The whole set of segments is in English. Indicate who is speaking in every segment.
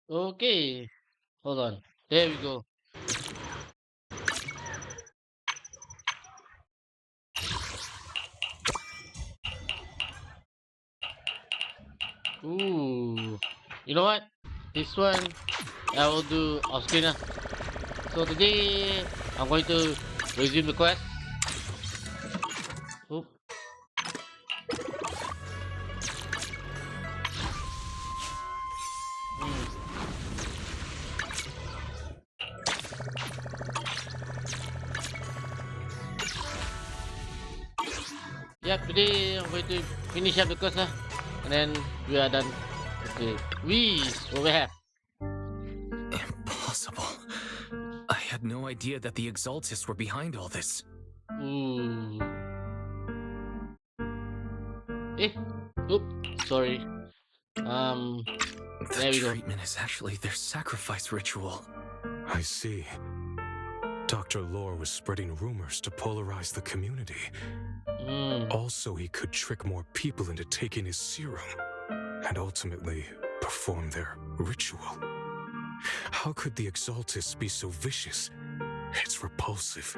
Speaker 1: Okay, hold on. There we go. Ooh. You know what? This one I will do off screen. So today I'm going to resume the quest. Oop. Mm. Yep, today I'm going to finish up the quest and then we are done. Okay. What we have?
Speaker 2: Impossible. I had no idea that the Exaltists were behind all this.
Speaker 1: Ooh. Eh. Oop. Sorry.
Speaker 2: The
Speaker 1: There we go.
Speaker 2: treatment is actually their sacrifice ritual.
Speaker 3: I see. Dr. Lore was spreading rumors to polarize the community. Also, he could trick more people into taking his serum and ultimately perform their ritual. How could the Exaltists be so vicious? It's repulsive.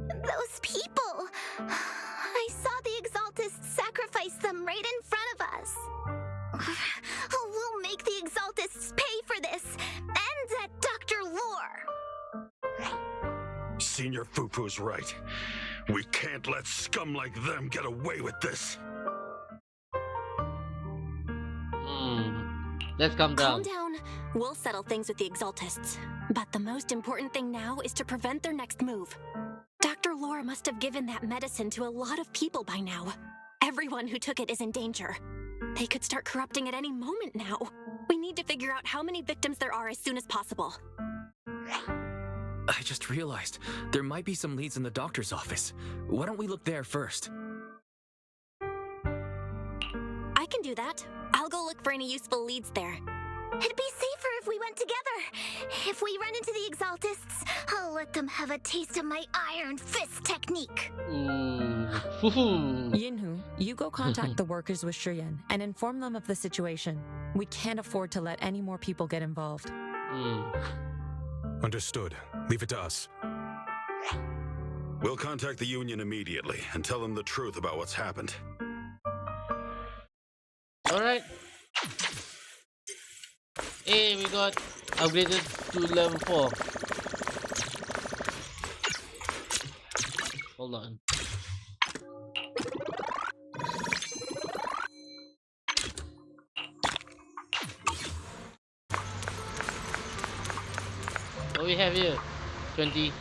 Speaker 4: Those people! I saw the Exaltists sacrifice them right in front of us. We'll make the Exaltists pay for this, and that Dr. Lore.
Speaker 5: Senior Fufu's right. We can't let scum like them get away with this.
Speaker 1: Let's calm down.
Speaker 4: Calm down. We'll settle things with the Exaltists. But the most important thing now is to prevent their next move. Dr. Lore must have given that medicine to a lot of people by now. Everyone who took it is in danger. They could start corrupting at any moment now. We need to figure out how many victims there are as soon as possible.
Speaker 2: I just realized there might be some leads in the doctor's office. Why don't we look there first?
Speaker 4: I can do that. I'll go look for any useful leads there. It'd be safer if we went together. If we run into the Exaltists, I'll let them have a taste of my iron fist technique.
Speaker 1: Ooh. Fufu.
Speaker 6: Yinhu, you go contact the workers with Shiyan and inform them of the situation. We can't afford to let any more people get involved.
Speaker 3: Understood. Leave it to us.
Speaker 5: We'll contact the Union immediately and tell them the truth about what's happened.
Speaker 1: Alright. Hey, we got upgraded to level 4. Hold on. What we have here? 20.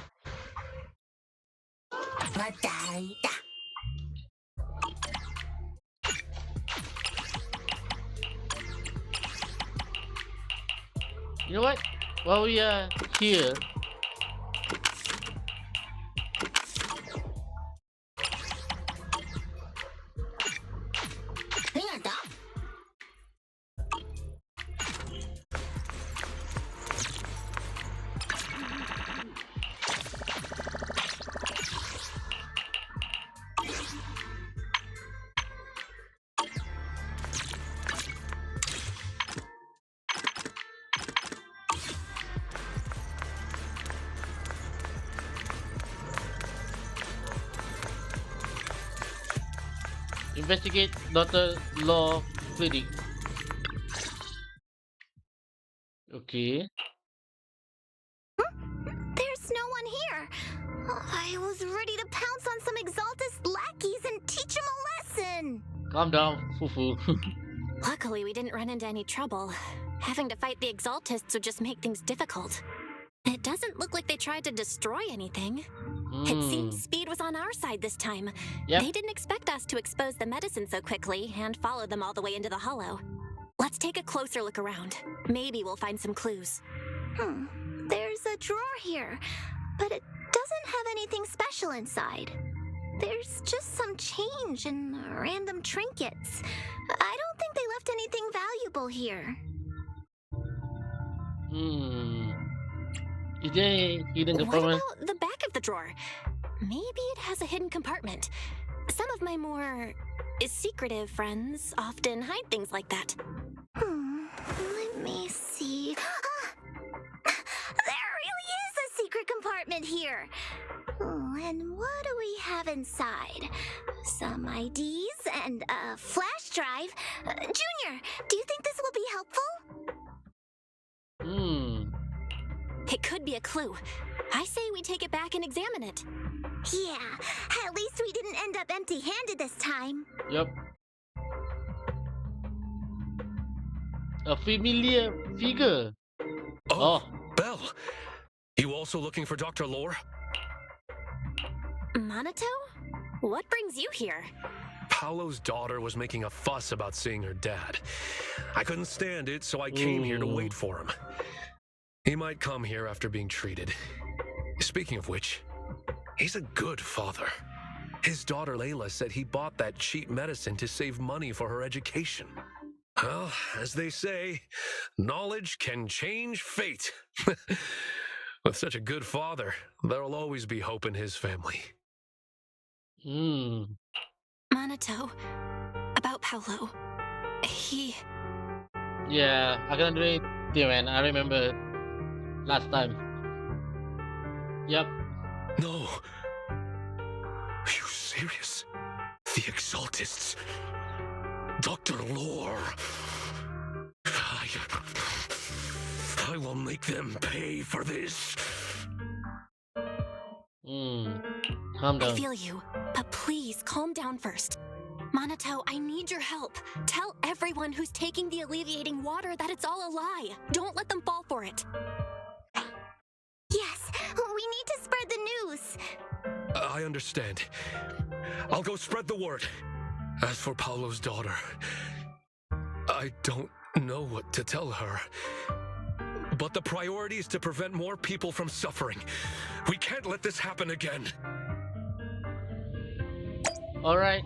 Speaker 1: You know what? While we are here, investigate Dr. Law Clinic. Okay.
Speaker 4: There's no one here. I was ready to pounce on some Exaltist lackeys and teach them a lesson.
Speaker 1: Calm down, Fufu.
Speaker 4: Luckily, we didn't run into any trouble. Having to fight the Exaltists would just make things difficult. It doesn't look like they tried to destroy anything. It seems speed was on our side this time.
Speaker 1: Yep.
Speaker 4: They didn't expect us to expose the medicine so quickly and follow them all the way into the hollow. Let's take a closer look around. Maybe we'll find some clues. There's a drawer here, but it doesn't have anything special inside. There's just some change and random trinkets. I don't think they left anything valuable here.
Speaker 1: Is there a hidden
Speaker 4: What
Speaker 1: compartment?
Speaker 4: about the back of the drawer? Maybe it has a hidden compartment. Some of my more secretive friends often hide things like that. I basement here. Oh, and what do we have inside? Some IDs and a flash drive. Junior, do you think this will be helpful?
Speaker 6: It could be a clue. I say we take it back and examine it.
Speaker 4: Yeah, at least we didn't end up empty-handed this time.
Speaker 1: Yep. A familiar figure.
Speaker 3: Oh, Belle. You also looking for Dr. Lore?
Speaker 6: Minato? What brings you here?
Speaker 3: Paolo's daughter was making a fuss about seeing her dad. I couldn't stand it, so I came here to wait for him. He might come here after being treated. Speaking of which, he's a good father. His daughter Layla said he bought that cheap medicine to save money for her education. Well, as they say, knowledge can change fate. With such a good father, there'll always be hope in his family.
Speaker 6: Minato, about Paolo. He...
Speaker 1: Yeah, I can do it too, man. I remember last time. Yep.
Speaker 3: No. Are you serious? The Exaltists. Dr. Lore. I will make them pay for this.
Speaker 1: Calm down.
Speaker 6: I feel you, but please calm down first. Minato, I need your help. Tell everyone who's taking the alleviating water that it's all a lie. Don't let them fall for it.
Speaker 4: Yes, we need to spread the news.
Speaker 3: I understand. I'll go spread the word. As for Paolo's daughter, I don't know what to tell her. But the priority is to prevent more people from suffering. We can't let this happen again.
Speaker 1: All right.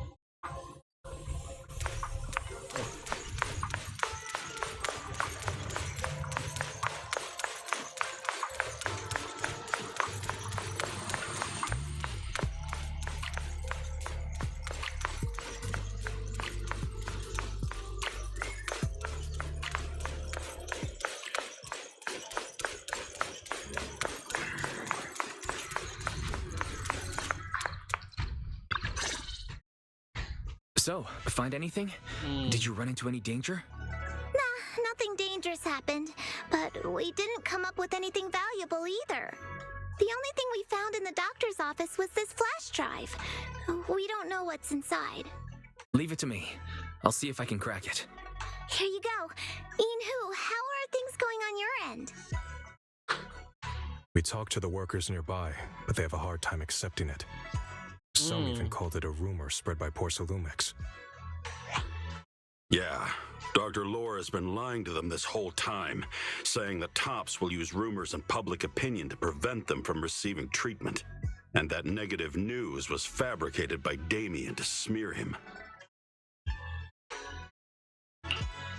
Speaker 2: So, find anything? Did you run into any danger?
Speaker 4: Nah, nothing dangerous happened, but we didn't come up with anything valuable either. The only thing we found in the doctor's office was this flash drive. We don't know what's inside.
Speaker 2: Leave it to me. I'll see if I can crack it.
Speaker 4: Here you go. Inhu, how are things going on your end?
Speaker 3: We talked to the workers nearby, but they have a hard time accepting it. Some even called it a rumor spread by Porcelumex.
Speaker 5: Yeah, Dr. Lore has been lying to them this whole time, saying the Tops will use rumors and public opinion to prevent them from receiving treatment, and that negative news was fabricated by Damien to smear him.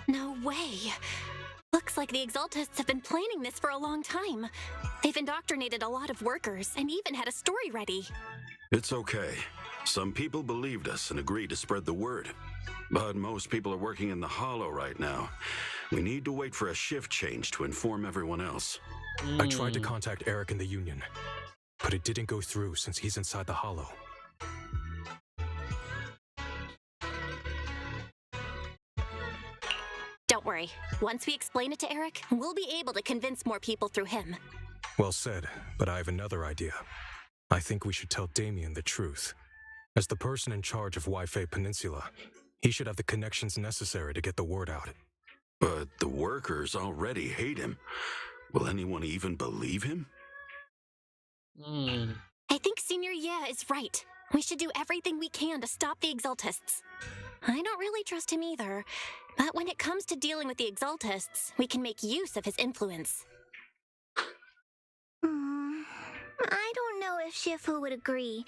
Speaker 6: No way. Looks like the Exaltists have been planning this for a long time. They've indoctrinated a lot of workers and even had a story ready.
Speaker 5: It's okay. Some people believed us and agreed to spread the word. But most people are working in the Hollow right now. We need to wait for a shift change to inform everyone else.
Speaker 3: I tried to contact Eric in the Union, but it didn't go through since he's inside the Hollow.
Speaker 6: Don't worry. Once we explain it to Eric, we'll be able to convince more people through him.
Speaker 3: Well said, but I have another idea. I think we should tell Damien the truth. As the person in charge of Wi-Fi Peninsula, he should have the connections necessary to get the word out.
Speaker 5: But the workers already hate him. Will anyone even believe him?
Speaker 6: I think Senior Ye is right. We should do everything we can to stop the Exaltists. I don't really trust him either, but when it comes to dealing with the Exaltists, we can make use of his influence.
Speaker 4: I don't know if Shifu would agree.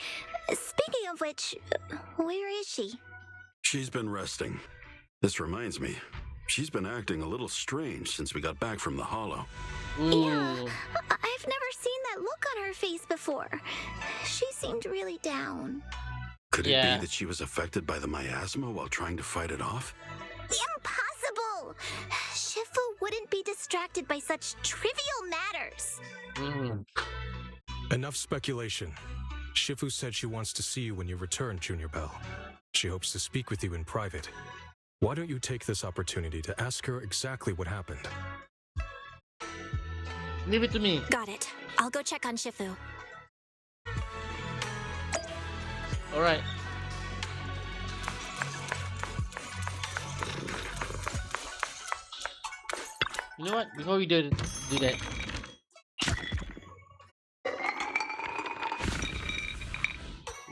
Speaker 4: Speaking of which, where is she?
Speaker 5: She's been resting. This reminds me, she's been acting a little strange since we got back from the Hollow.
Speaker 4: Yeah, I've never seen that look on her face before. She seemed really down.
Speaker 5: Could it be that she was affected by the miasma while trying to fight it off?
Speaker 4: Impossible! Shifu wouldn't be distracted by such trivial matters.
Speaker 3: Enough speculation. Shifu said she wants to see you when you return, Junior Bell. She hopes to speak with you in private. Why don't you take this opportunity to ask her exactly what happened?
Speaker 1: Leave it to me.
Speaker 6: Got it. I'll go check on Shifu.
Speaker 1: Alright. You know what? Before we do that.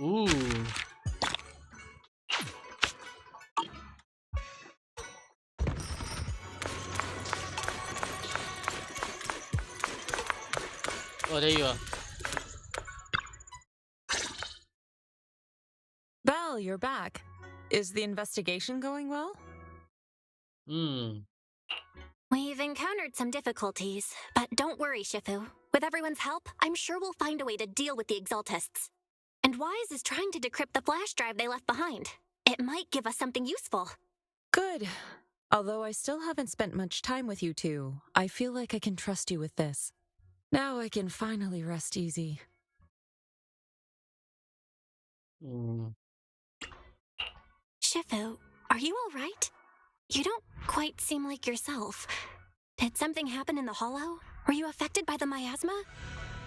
Speaker 1: Ooh. Oh, there you are.
Speaker 7: Belle, you're back. Is the investigation going well?
Speaker 6: We've encountered some difficulties, but don't worry, Shifu. With everyone's help, I'm sure we'll find a way to deal with the Exaltists. And Wise is trying to decrypt the flash drive they left behind. It might give us something useful.
Speaker 7: Good. Although I still haven't spent much time with you two, I feel like I can trust you with this. Now I can finally rest easy.
Speaker 6: Shifu, are you all right? You don't quite seem like yourself. Did something happen in the hollow? Were you affected by the miasma?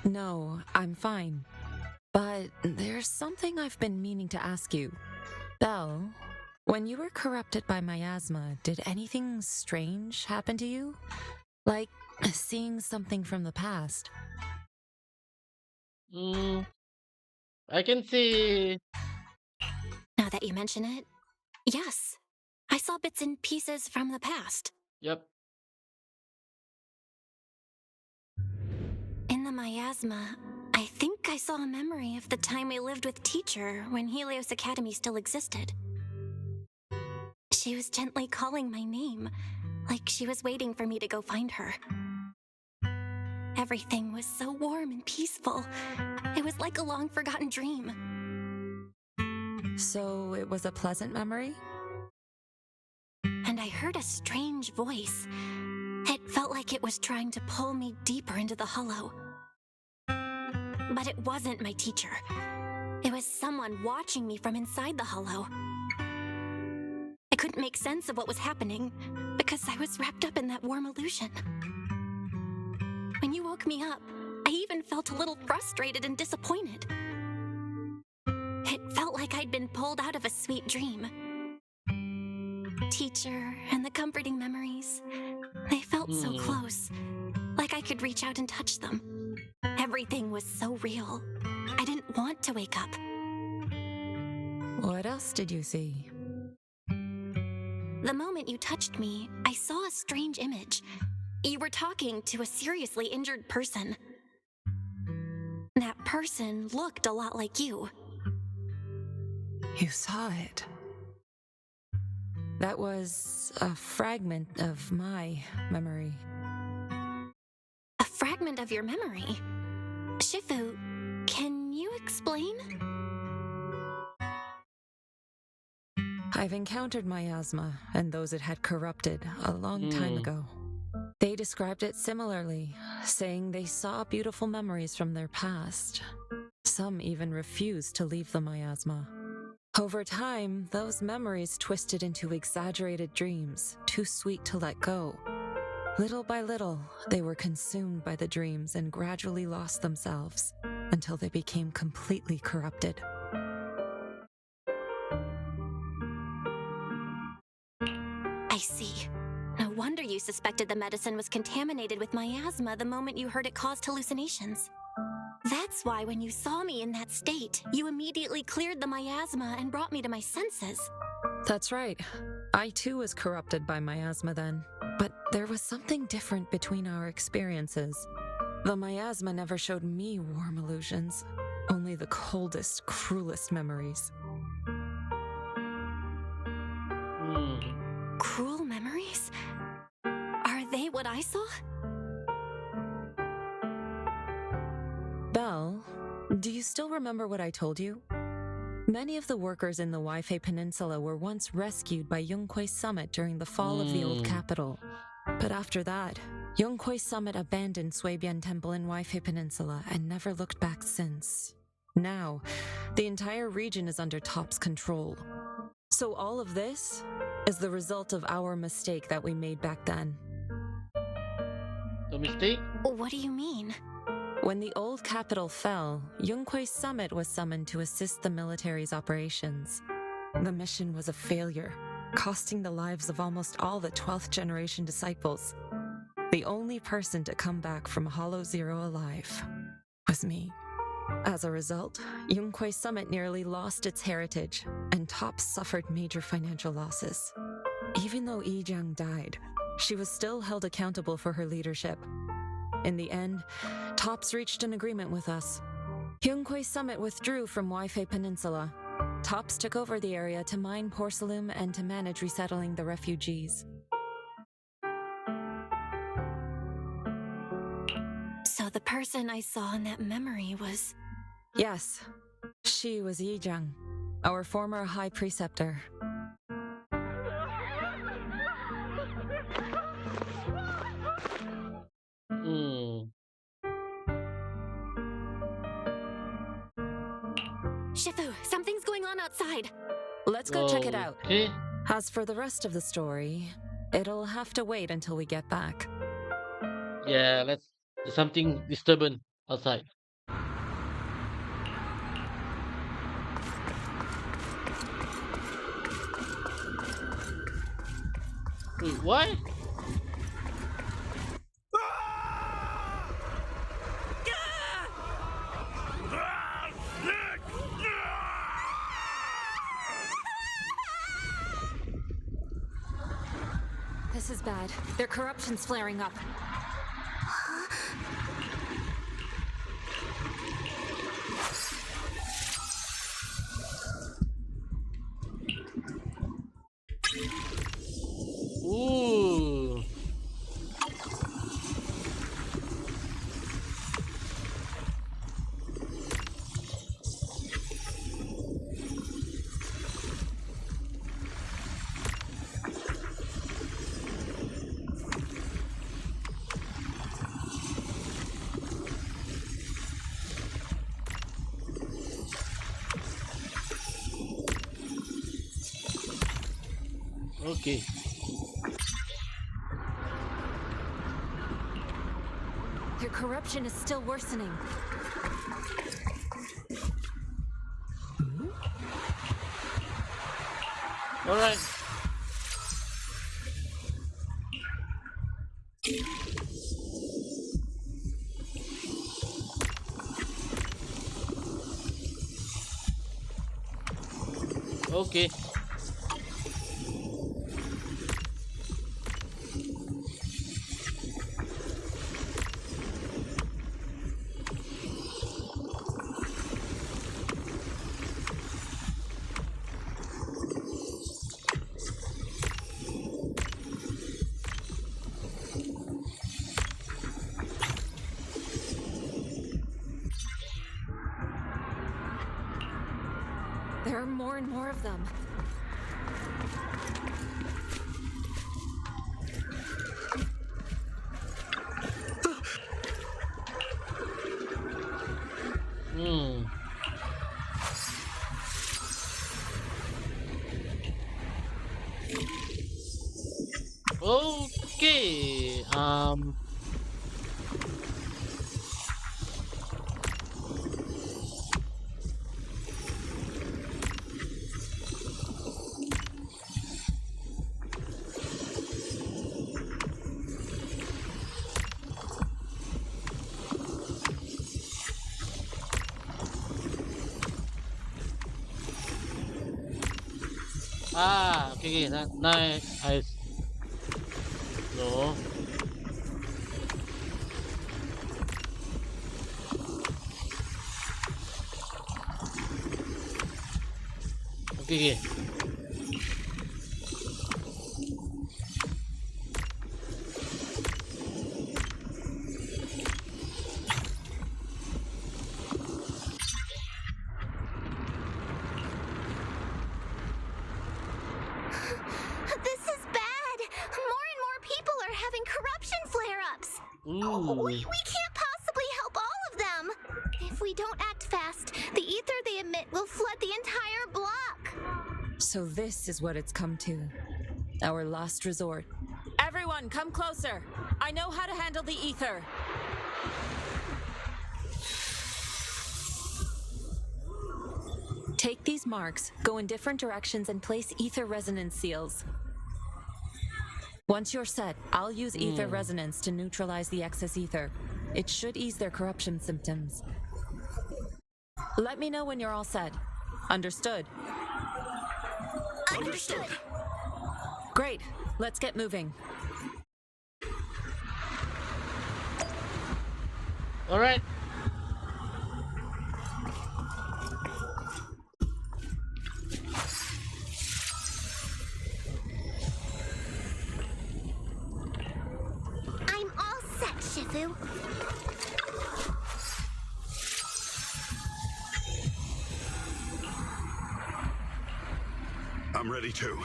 Speaker 7: No, I'm fine. But there's something I've been meaning to ask you. Belle, when you were corrupted by miasma, did anything strange happen to you? Like seeing something from the past?
Speaker 1: I can see.
Speaker 6: Now that you mention it, yes. I saw bits and pieces from the past.
Speaker 1: Yep.
Speaker 6: In the miasma, I think I saw a memory of the time I lived with Teacher when Helios Academy still existed. She was gently calling my name, like she was waiting for me to go find her. Everything was so warm and peaceful. It was like a long-forgotten dream.
Speaker 7: So it was a pleasant memory?
Speaker 6: And I heard a strange voice. It felt like it was trying to pull me deeper into the hollow. But it wasn't my teacher. It was someone watching me from inside the hollow. I couldn't make sense of what was happening because I was wrapped up in that warm illusion. When you woke me up, I even felt a little frustrated and disappointed. It felt like I'd been pulled out of a sweet dream. Teacher and the comforting memories, they felt so close, like I could reach out and touch them. Everything was so real. I didn't want to wake up.
Speaker 7: What else did you see?
Speaker 6: The moment you touched me, I saw a strange image. You were talking to a seriously injured person. That person looked a lot like you.
Speaker 7: You saw it. That was a fragment of my memory.
Speaker 6: A fragment of your memory? Shifu, can you explain?
Speaker 7: I've encountered miasma and those it had corrupted a long time ago. They described it similarly, saying they saw beautiful memories from their past. Some even refused to leave the miasma. Over time, those memories twisted into exaggerated dreams, too sweet to let go. Little by little, they were consumed by the dreams and gradually lost themselves, until they became completely corrupted.
Speaker 6: I see. No wonder you suspected the medicine was contaminated with miasma the moment you heard it caused hallucinations. That's why when you saw me in that state, you immediately cleared the miasma and brought me to my senses.
Speaker 7: That's right. I too was corrupted by miasma then. But there was something different between our experiences. The miasma never showed me warm illusions, only the coldest, cruelest memories.
Speaker 6: Cruel memories? Are they what I saw?
Speaker 7: Belle, do you still remember what I told you? Many of the workers in the Waifei Peninsula were once rescued by Yongkui's summit during the fall of the old capital. But after that, Yonghui Summit abandoned Suibian Temple in Waifei Peninsula and never looked back since. Now, the entire region is under TOP's control. So all of this is the result of our mistake that we made back then.
Speaker 1: The mistake?
Speaker 6: What do you mean?
Speaker 7: When the old capital fell, Yonghui Summit was summoned to assist the military's operations. The mission was a failure, costing the lives of almost all the 12th generation disciples. The only person to come back from Hollow Zero alive was me. As a result, Yonghui Summit nearly lost its heritage, and TOPS suffered major financial losses. Even though Yijiang died, she was still held accountable for her leadership. In the end, TOPS reached an agreement with us. Yonghui Summit withdrew from Waifei Peninsula. TOPS took over the area to mine porcelain and to manage resettling the refugees.
Speaker 6: So the person I saw in that memory was...
Speaker 7: Yes, she was Yijiang, our former high preceptor.
Speaker 6: Shifu, something's going on outside.
Speaker 7: Let's go check it out.
Speaker 1: Okay.
Speaker 7: As for the rest of the story, it'll have to wait until we get back.
Speaker 1: Yeah, there's something disturbing outside. Wait, what?
Speaker 6: This is bad. Their corruption's flaring up.
Speaker 1: Ooh. Okay.
Speaker 6: Their corruption is still worsening.
Speaker 1: All right. Okay.
Speaker 6: There are more and more of them.
Speaker 1: Hmm. Okay. Okay, okay. Now I no. Okay, okay.
Speaker 4: This is bad! More and more people are having corruption flare-ups!
Speaker 1: Ooh.
Speaker 4: We can't possibly help all of them. If we don't act fast, the ether they emit will flood the entire block.
Speaker 7: So this is what it's come to. Our last resort. Everyone, come closer. I know how to handle the ether. Take these marks, go in different directions, and place ether resonance seals. Once you're set, I'll use ether resonance to neutralize the excess ether. It should ease their corruption symptoms. Let me know when you're all set. Understood?
Speaker 4: Understood.
Speaker 7: Great. Let's get moving.
Speaker 1: All right.
Speaker 4: I'm all set, Shifu.
Speaker 5: I'm ready too.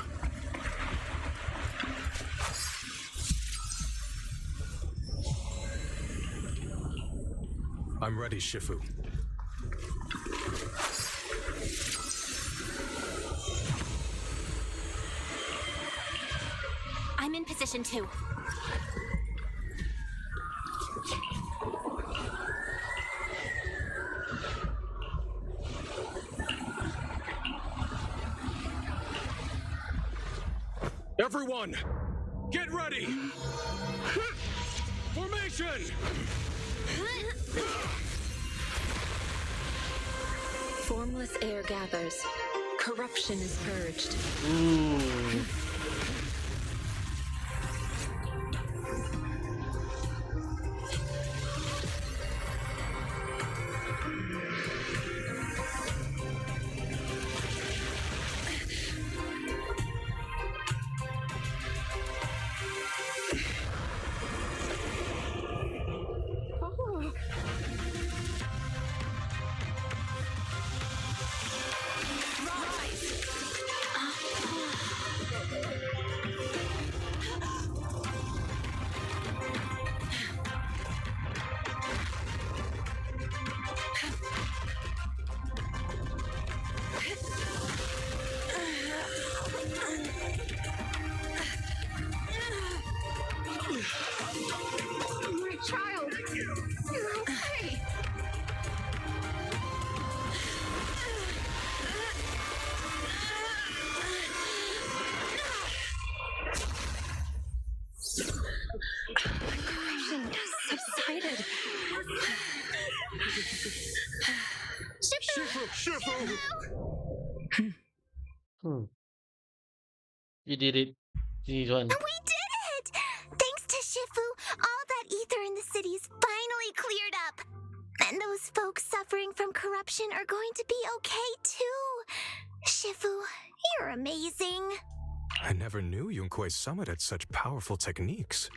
Speaker 3: I'm ready, Shifu.
Speaker 6: I'm in position too.
Speaker 3: Everyone, get ready! Formation!
Speaker 7: Formless air gathers. Corruption is purged.
Speaker 1: Ooh.
Speaker 4: My child, you're okay.
Speaker 7: Corruption has subsided.
Speaker 3: Shifu!
Speaker 1: You did it. This one.
Speaker 4: We did it! Thanks to Shifu, all that ether in the city's finally cleared up. And those folks suffering from corruption are going to be okay too. Shifu, you're amazing.
Speaker 3: I never knew Yunkwei Summit had such powerful techniques.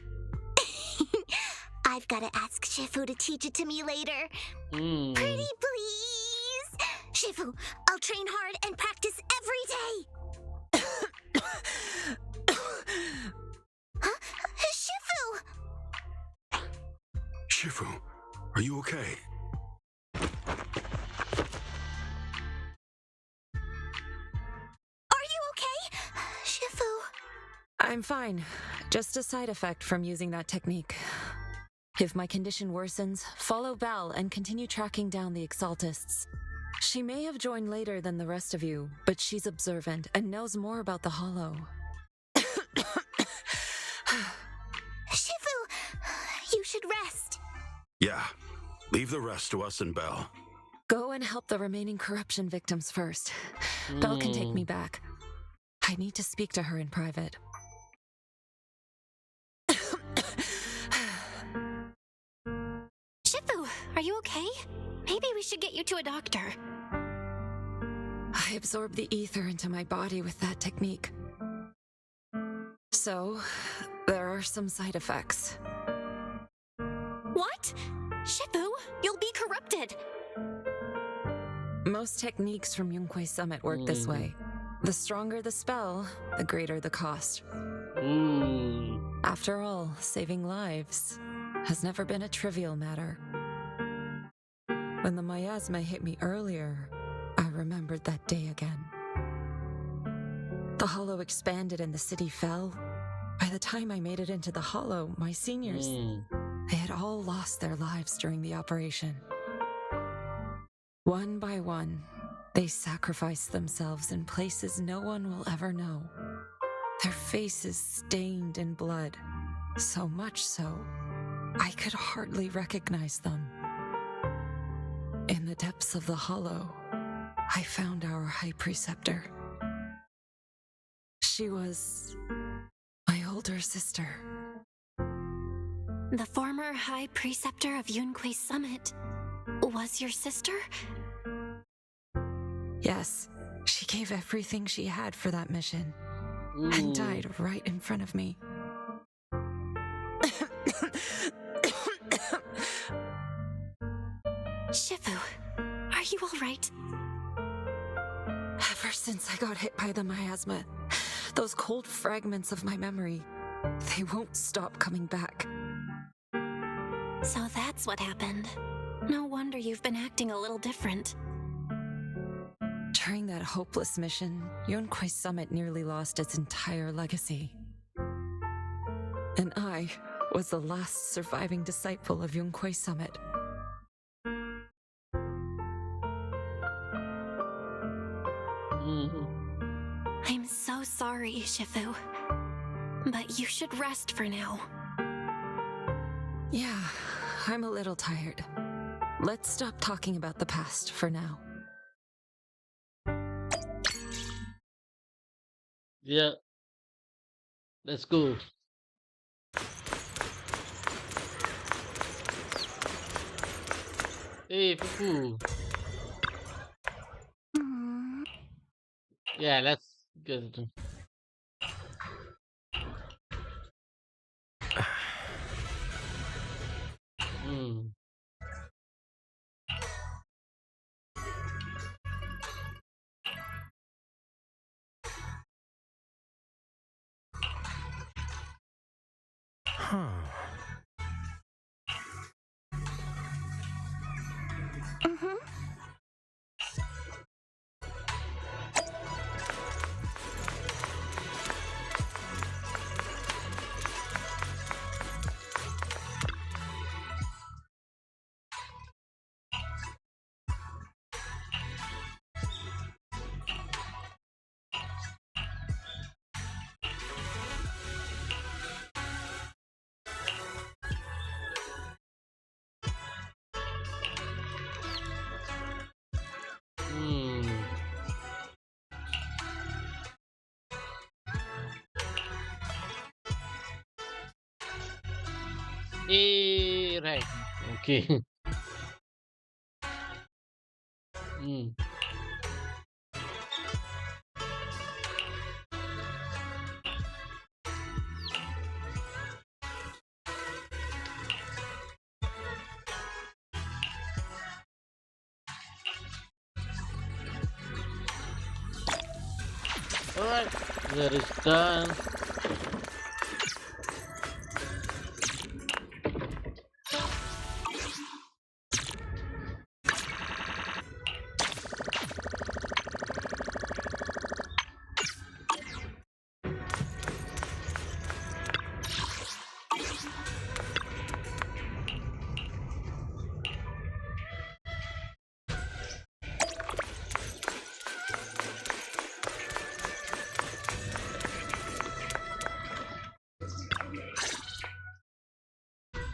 Speaker 4: I've got to ask Shifu to teach it to me later. Pretty please. Shifu, I'll train hard and practice every day. Huh? Shifu!
Speaker 5: Shifu, are you okay?
Speaker 4: Are you okay, Shifu?
Speaker 7: I'm fine. Just a side effect from using that technique. If my condition worsens, follow Belle and continue tracking down the Exaltists. She may have joined later than the rest of you, but she's observant and knows more about the Hollow.
Speaker 4: Shifu, you should rest.
Speaker 5: Yeah, leave the rest to us and Belle.
Speaker 7: Go and help the remaining corruption victims first. Belle can take me back. I need to speak to her in private.
Speaker 6: Shifu, are you okay? Maybe we should get you to a doctor.
Speaker 7: I absorbed the ether into my body with that technique. So, there are some side effects.
Speaker 6: What? Shifu, you'll be corrupted.
Speaker 7: Most techniques from Yunkwei Summit work this way. The stronger the spell, the greater the cost.
Speaker 1: Ooh.
Speaker 7: After all, saving lives. has never been a trivial matter. When the miasma hit me earlier, I remembered that day again. The hollow expanded and the city fell. By the time I made it into the hollow, my seniors, they had all lost their lives during the operation. One by one, they sacrificed themselves in places no one will ever know. Their faces stained in blood, so much so, I could hardly recognize them. In the depths of the hollow, I found our High Preceptor. She was my older sister.
Speaker 6: The former High Preceptor of Yunque's Summit was your sister?
Speaker 7: Yes, she gave everything she had for that mission and died right in front of me.
Speaker 6: Shifu, are you all right?
Speaker 7: Ever since I got hit by the miasma, those cold fragments of my memory, they won't stop coming back.
Speaker 6: So that's what happened. No wonder you've been acting a little different.
Speaker 7: During that hopeless mission, Yunque's Summit nearly lost its entire legacy. And I was the last surviving disciple of Yunque's Summit.
Speaker 6: I'm so sorry, Shifu. But you should rest for now.
Speaker 7: Yeah, I'm a little tired. Let's stop talking about the past for now.
Speaker 1: Yeah. Let's go. Hey, Fufu. Yeah, let's get it.
Speaker 3: Huh.
Speaker 1: Right. Okay. Alright. That is done.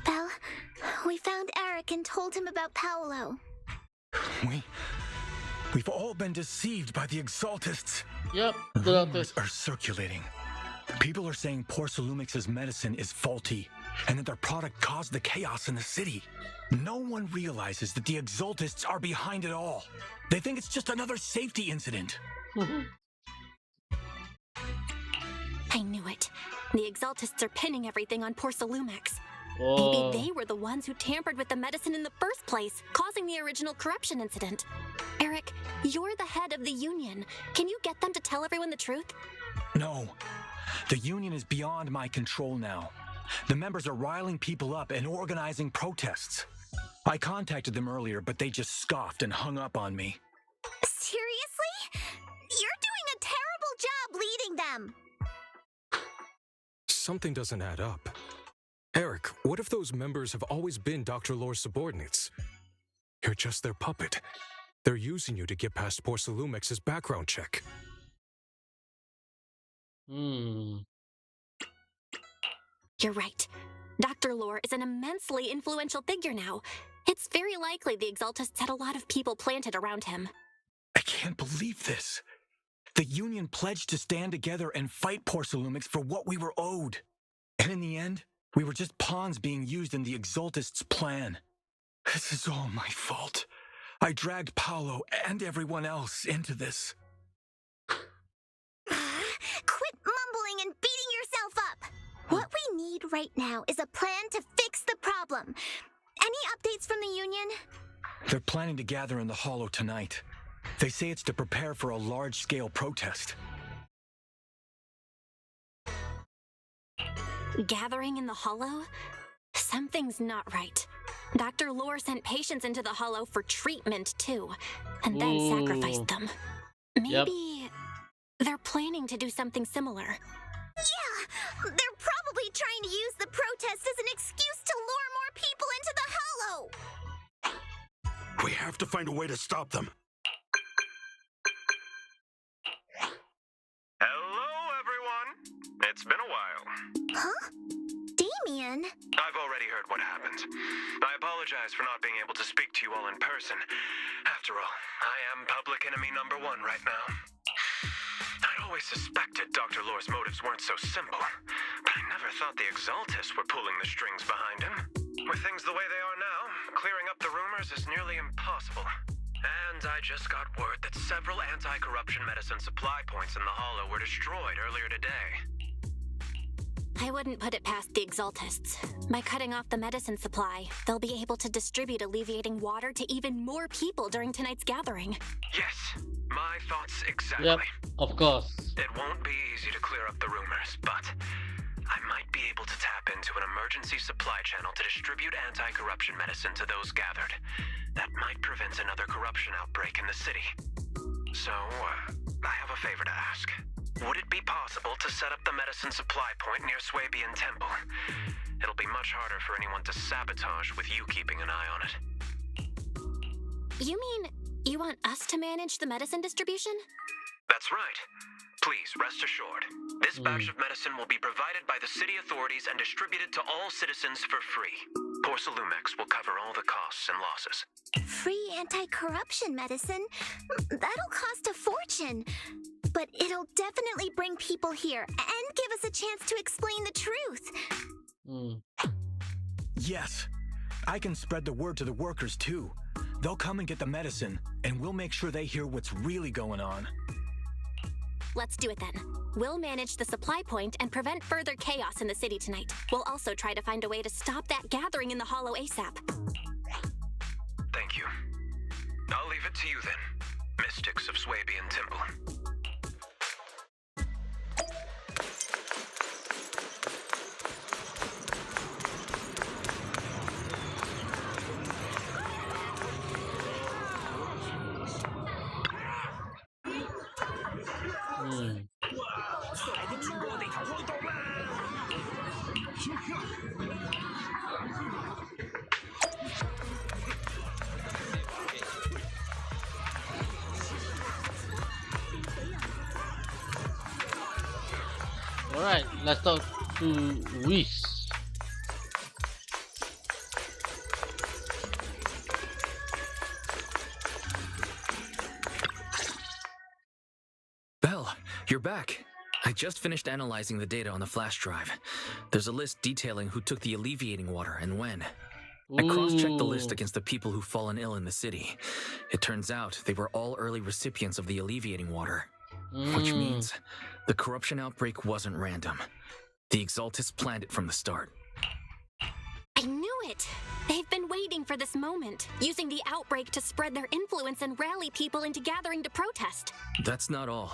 Speaker 4: Belle, we found Eric and told him about Paolo.
Speaker 8: We've all been deceived by the Exaltists.
Speaker 1: Yep.
Speaker 8: Rumors are circulating. People are saying Porcelumix's medicine is faulty, and that their product caused the chaos in the city. No one realizes that the Exaltists are behind it all. They think it's just another safety incident.
Speaker 6: I knew it. The Exaltists are pinning everything on Porcelumix.
Speaker 1: Oh.
Speaker 6: Maybe they were the ones who tampered with the medicine in the first place, causing the original corruption incident. Eric, you're the head of the Union. Can you get them to tell everyone the truth?
Speaker 8: No. The Union is beyond my control now. The members are riling people up and organizing protests. I contacted them earlier, but they just scoffed and hung up on me.
Speaker 4: Seriously? You're doing a terrible job leading them.
Speaker 3: Something doesn't add up. Eric, what if those members have always been Dr. Lore's subordinates? You're just their puppet. They're using you to get past Porcelumex's background check.
Speaker 1: Hmm.
Speaker 6: You're right. Dr. Lore is an immensely influential figure now. It's very likely the Exaltists had a lot of people planted around him.
Speaker 8: I can't believe this. The Union pledged to stand together and fight Porcelumex for what we were owed. And in the end, we were just pawns being used in the Exaltists' plan. This is all my fault. I dragged Paolo and everyone else into this.
Speaker 4: Quit mumbling and beating yourself up. What we need right now is a plan to fix the problem. Any updates from the Union?
Speaker 8: They're planning to gather in the Hollow tonight. They say it's to prepare for a large-scale protest.
Speaker 6: Gathering in the Hollow? Something's not right. Dr. Lore sent patients into the Hollow for treatment, too, and then sacrificed them. Maybe they're planning to do something similar.
Speaker 4: Yeah, they're probably trying to use the protest as an excuse to lure more people into the Hollow.
Speaker 5: We have to find a way to stop them.
Speaker 9: Hello, everyone. It's been a while.
Speaker 4: Huh? Damien?
Speaker 9: I've already heard what happened. I apologize for not being able to speak to you all in person. After all, I am public enemy #1 right now. I'd always suspected Dr. Lore's motives weren't so simple, but I never thought the Exaltists were pulling the strings behind him. With things the way they are now, clearing up the rumors is nearly impossible. And I just got word that several anti-corruption medicine supply points in the Hollow were destroyed earlier today.
Speaker 6: I wouldn't put it past the Exaltists. By cutting off the medicine supply, they'll be able to distribute alleviating water to even more people during tonight's gathering.
Speaker 9: Yes, my thoughts exactly.
Speaker 1: Yep, of course.
Speaker 9: It won't be easy to clear up the rumors, but I might be able to tap into an emergency supply channel to distribute anti-corruption medicine to those gathered. That might prevent another corruption outbreak in the city. So, I have a favor to ask. Would it be possible to set up the medicine supply point near Swabian Temple? It'll be much harder for anyone to sabotage with you keeping an eye on it.
Speaker 6: You mean you want us to manage the medicine distribution?
Speaker 9: That's right. Please, rest assured. This batch of medicine will be provided by the city authorities and distributed to all citizens for free. Porcelumex will cover all the costs and losses.
Speaker 4: Free anti-corruption medicine? That'll cost a fortune. But it'll definitely bring people here and give us a chance to explain the truth.
Speaker 8: Yes, I can spread the word to the workers too. They'll come and get the medicine, and we'll make sure they hear what's really going on.
Speaker 6: Let's do it then. We'll manage the supply point and prevent further chaos in the city tonight. We'll also try to find a way to stop that gathering in the Hollow ASAP.
Speaker 9: Thank you. I'll leave it to you then, mystics of Swabian Temple.
Speaker 1: Alright, let's talk to Whis.
Speaker 2: Belle, you're back. I just finished analyzing the data on the flash drive. There's a list detailing who took the alleviating water and when. I cross-checked the list against the people who've fallen ill in the city. It turns out they were all early recipients of the alleviating water. Which means the corruption outbreak wasn't random. The Exaltists planned it from the start.
Speaker 6: I knew it! They've been waiting for this moment, using the outbreak to spread their influence and rally people into gathering to protest.
Speaker 2: That's not all.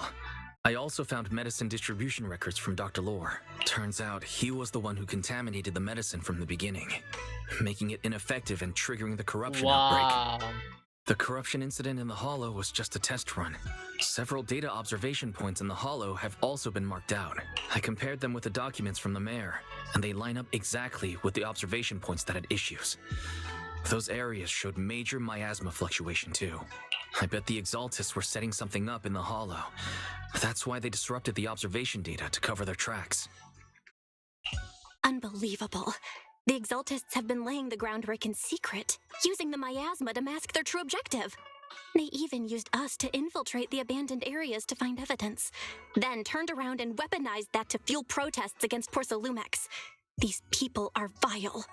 Speaker 2: I also found medicine distribution records from Dr. Lore. Turns out he was the one who contaminated the medicine from the beginning, making it ineffective and triggering the corruption outbreak. The corruption incident in the Hollow was just a test run. Several data observation points in the Hollow have also been marked out. I compared them with the documents from the mayor, and they line up exactly with the observation points that had issues. Those areas showed major miasma fluctuation too. I bet the Exaltists were setting something up in the Hollow. That's why they disrupted the observation data to cover their tracks.
Speaker 6: Unbelievable. The Exaltists have been laying the groundwork in secret, using the miasma to mask their true objective. They even used us to infiltrate the abandoned areas to find evidence, then turned around and weaponized that to fuel protests against Porcelumex. These people are vile.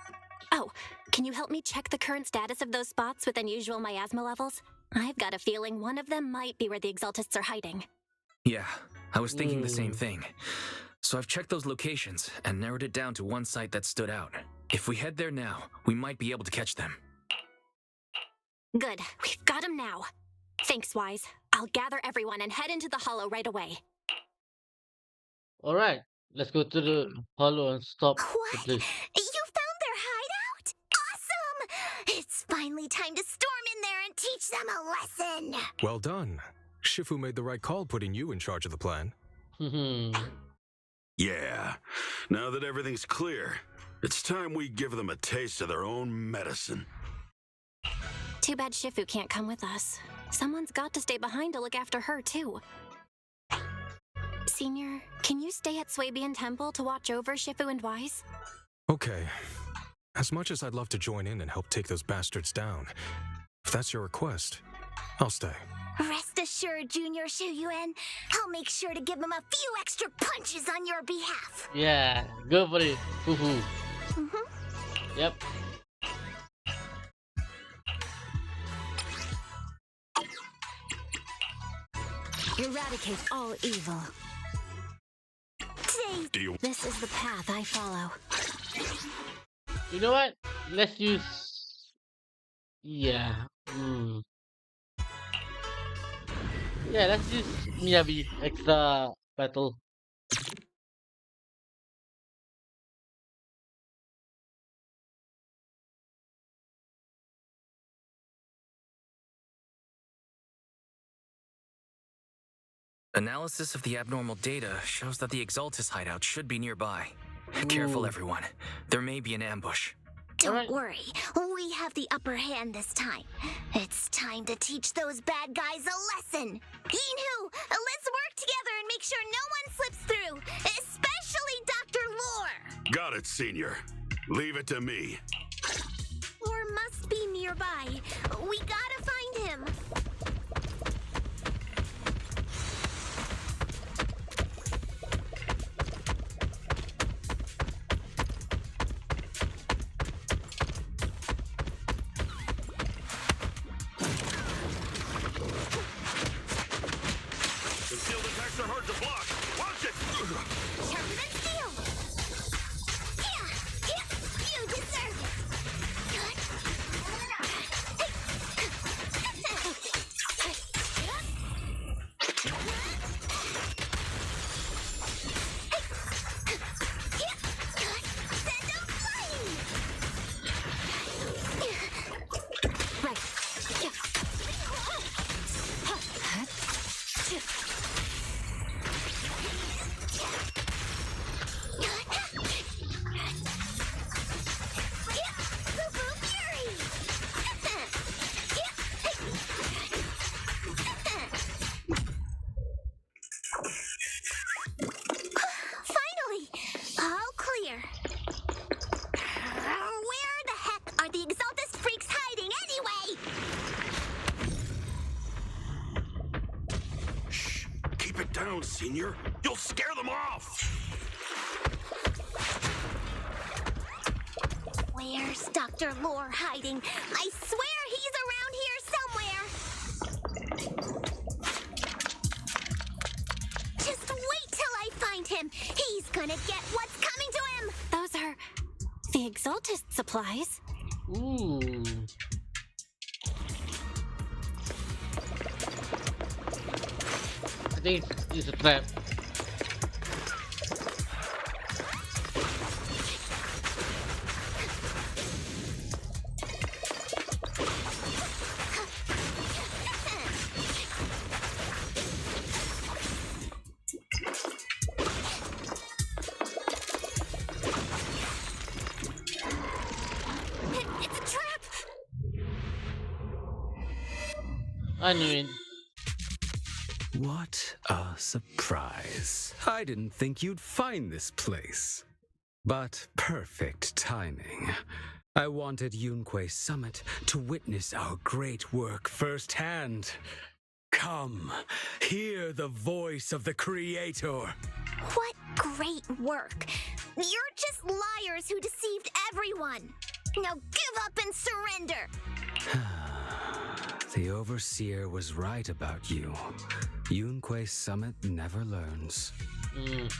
Speaker 6: Oh, can you help me check the current status of those spots with unusual miasma levels? I've got a feeling one of them might be where the Exaltists are hiding.
Speaker 2: Yeah, I was thinking the same thing. So I've checked those locations and narrowed it down to one site that stood out. If we head there now, we might be able to catch them.
Speaker 6: Good, we've got them now. Thanks, Wise. I'll gather everyone and head into the Hollow right away.
Speaker 1: Alright, let's go to the Hollow and stop the
Speaker 4: What?
Speaker 1: place.
Speaker 4: You found their hideout? Awesome! It's finally time to storm in there and teach them a lesson.
Speaker 3: Well done. Shifu made the right call putting you in charge of the plan.
Speaker 5: Yeah, now that everything's clear, it's time we give them a taste of their own medicine.
Speaker 6: Too bad Shifu can't come with us. Someone's got to stay behind to look after her, too. Senior, can you stay at Swabian Temple to watch over Shifu and Wise?
Speaker 3: Okay. As much as I'd love to join in and help take those bastards down, if that's your request, I'll stay.
Speaker 4: Rest assured, Junior Shuyuan, I'll make sure to give them a few extra punches on your behalf.
Speaker 1: Yeah, go for it. Hoo-hoo. Yep.
Speaker 6: Eradicate all evil.
Speaker 4: Today, this is the path I follow.
Speaker 1: You know what? Let's use... Yeah. Yeah, let's use Miyabi extra battle.
Speaker 2: Analysis of the abnormal data shows that the Exaltis hideout should be nearby. Careful, everyone. There may be an ambush.
Speaker 4: Don't worry, we have the upper hand this time. It's time to teach those bad guys a lesson. Inu, let's work together and make sure no one slips through, especially Dr. Lore.
Speaker 5: Got it, Senior. Leave it to me.
Speaker 4: Lore must be nearby. We gotta find him. Sharper than steel. Yeah, you deserve Send them flying. Finally, all clear. Where the heck are the Exaltist freaks hiding anyway?
Speaker 5: Shh. Keep it down, Senior. You'll scare them off.
Speaker 4: Where's Dr. Lore hiding? I swear he's around here somewhere. Just wait till I find him. He's gonna get what's coming to him.
Speaker 6: Those are the Exaltist supplies.
Speaker 1: Ooh. think it's a trap.
Speaker 6: It's a trap!
Speaker 1: I knew it.
Speaker 10: What a surprise. I didn't think you'd find this place. But perfect timing. I wanted Yunque Summit to witness our great work firsthand. Come, hear the voice of the Creator.
Speaker 6: What great work! You're just liars who deceived everyone! Now give up and surrender!
Speaker 10: The Overseer was right about you. Yunque Summit never learns.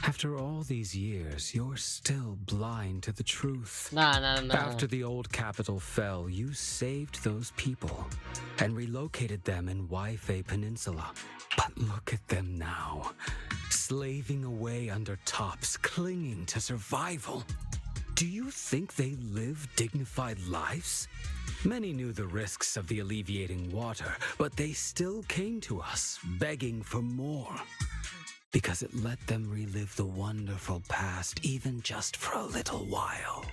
Speaker 10: After all these years, you're still blind to the truth.
Speaker 1: Nah.
Speaker 10: After the old capital fell, you saved those people and relocated them in Waifei Peninsula. But look at them now, slaving away under tops, clinging to survival. Do you think they live dignified lives? Many knew the risks of the alleviating water, but they still came to us, begging for more. Because it let them relive the wonderful past, even just for a little while.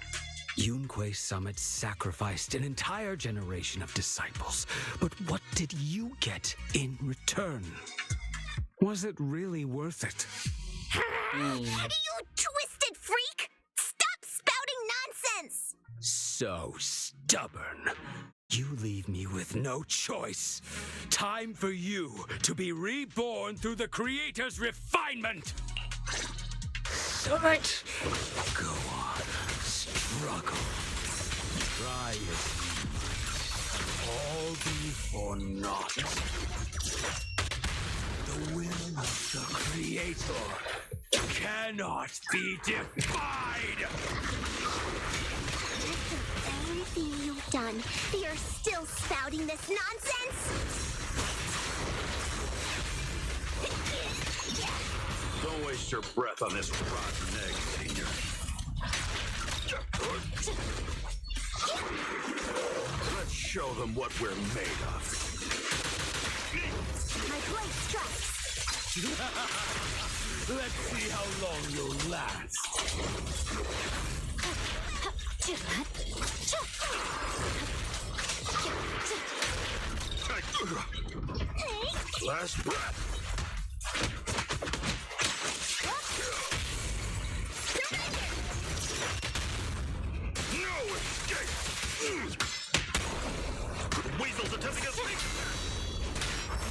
Speaker 10: Yunque Summit sacrificed an entire generation of disciples, but what did you get in return? Was it really worth it?
Speaker 6: You twisted freak! Stop spouting nonsense!
Speaker 10: So stubborn. You leave me with no choice. Time for you to be reborn through the Creator's refinement. Summit! Go on, struggle. Try it. All be for naught. The will of the Creator cannot be defied!
Speaker 6: Everything you've done, you're still spouting this nonsense?
Speaker 5: Don't waste your breath on this rotten egg, Senior. Let's show them what we're made of.
Speaker 6: My blade strikes!
Speaker 10: Let's see how long you'll last.
Speaker 5: Last breath. No escape! Weasel's attempting a sneak!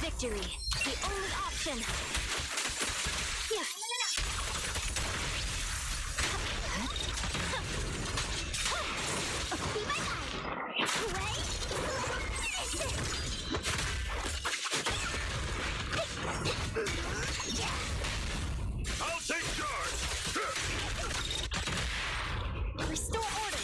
Speaker 6: Victory, the only option! Be my guide!
Speaker 5: I'll take charge!
Speaker 6: Restore order!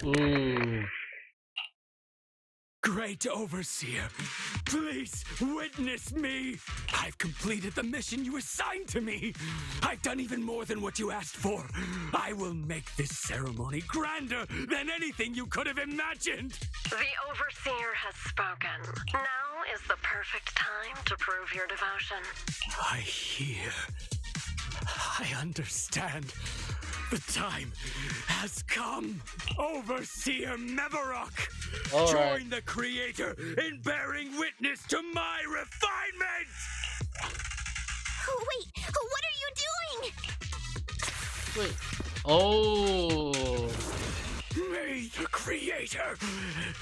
Speaker 1: Ooh.
Speaker 10: Great Overseer, please witness me. I've completed the mission you assigned to me. I've done even more than what you asked for. I will make this ceremony grander than anything you could have imagined.
Speaker 11: The Overseer has spoken. Now is the perfect time to prove your devotion.
Speaker 10: I hear. I understand. The time has come. Overseer Mevarok,
Speaker 1: All
Speaker 10: join
Speaker 1: right.
Speaker 10: the Creator in bearing witness to my refinement!
Speaker 6: Wait, what are you doing?
Speaker 1: Wait. Oh.
Speaker 10: May the Creator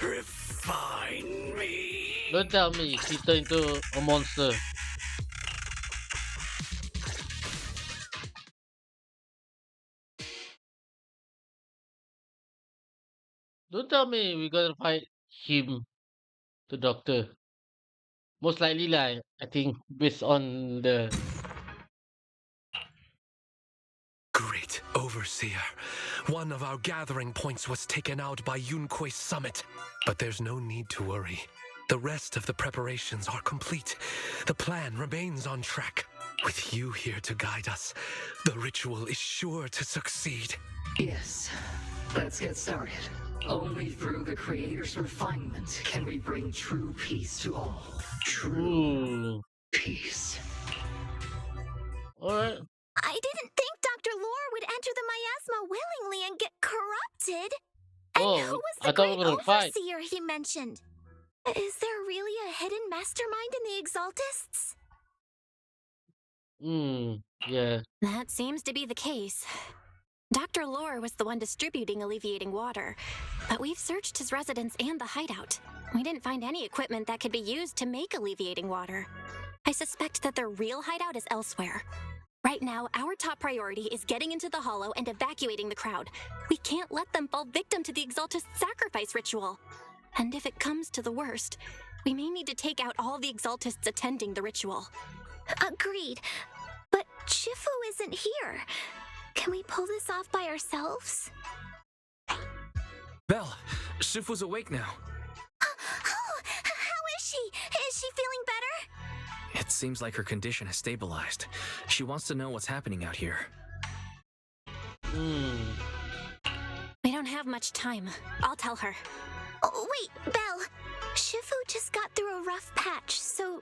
Speaker 10: refine me.
Speaker 1: Don't tell me she turned into a monster. Don't tell me we're gonna fight him. to doctor. Most likely lah, I think based on the
Speaker 12: Great Overseer. One of our gathering points was taken out by Yunque's summit. But there's no need to worry. The rest of the preparations are complete. The plan remains on track. With you here to guide us, the ritual is sure to succeed.
Speaker 13: Yes. Let's get started. Only through the Creator's refinement can we bring true peace to all. True peace.
Speaker 1: alright.
Speaker 4: I didn't think Dr. Lore would enter the miasma willingly and get corrupted. And who
Speaker 1: Oh,
Speaker 4: was
Speaker 1: I
Speaker 4: the
Speaker 1: thought we
Speaker 4: great
Speaker 1: were gonna fight.
Speaker 4: overseer he mentioned? Is there really a hidden mastermind in the Exaltists?
Speaker 1: Yeah.
Speaker 6: That seems to be the case. Dr. Lore was the one distributing alleviating water, but we've searched his residence and the hideout. We didn't find any equipment that could be used to make alleviating water. I suspect that their real hideout is elsewhere. Right now, our top priority is getting into the hollow and evacuating the crowd. We can't let them fall victim to the Exaltist sacrifice ritual. And if it comes to the worst, we may need to take out all the Exaltists attending the ritual.
Speaker 4: Agreed. But Shifu isn't here. Can we pull this off by ourselves?
Speaker 2: Belle, Shifu's awake now.
Speaker 4: Oh, how is she? Is she feeling better?
Speaker 2: It seems like her condition has stabilized. She wants to know what's happening out here.
Speaker 6: We don't have much time. I'll tell her.
Speaker 4: Oh, wait, Belle. Shifu just got through a rough patch, so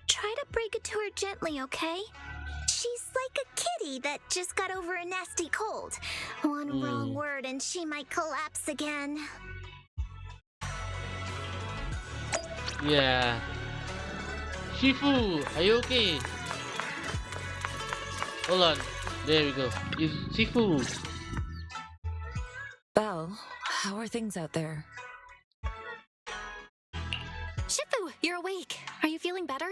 Speaker 4: try to break it to her gently, okay? She's like a kitty that just got over a nasty cold. One wrong word and she might collapse again.
Speaker 1: Yeah. Shifu, are you okay? Hold on. There we go. Is Shifu.
Speaker 7: Belle, how are things out there?
Speaker 6: Shifu, you're awake. Are you feeling better?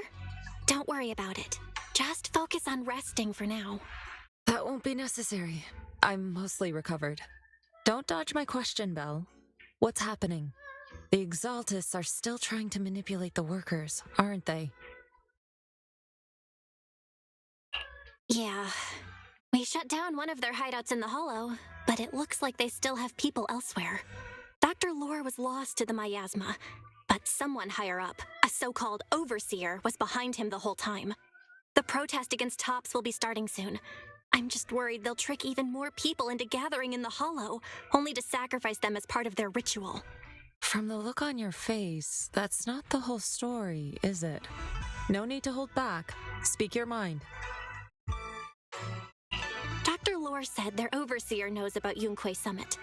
Speaker 6: Don't worry about it. Just focus on resting for now.
Speaker 7: That won't be necessary. I'm mostly recovered. Don't dodge my question, Belle. What's happening? The Exaltists are still trying to manipulate the workers, aren't they?
Speaker 6: Yeah. We shut down one of their hideouts in the hollow, but it looks like they still have people elsewhere. Dr. Lore was lost to the miasma, but someone higher up, a so-called overseer, was behind him the whole time. The protest against Tops will be starting soon. I'm just worried they'll trick even more people into gathering in the hollow, only to sacrifice them as part of their ritual.
Speaker 7: From the look on your face, that's not the whole story, is it? No need to hold back. Speak your mind.
Speaker 6: Dr. Lore said their overseer knows about Yunque Summit.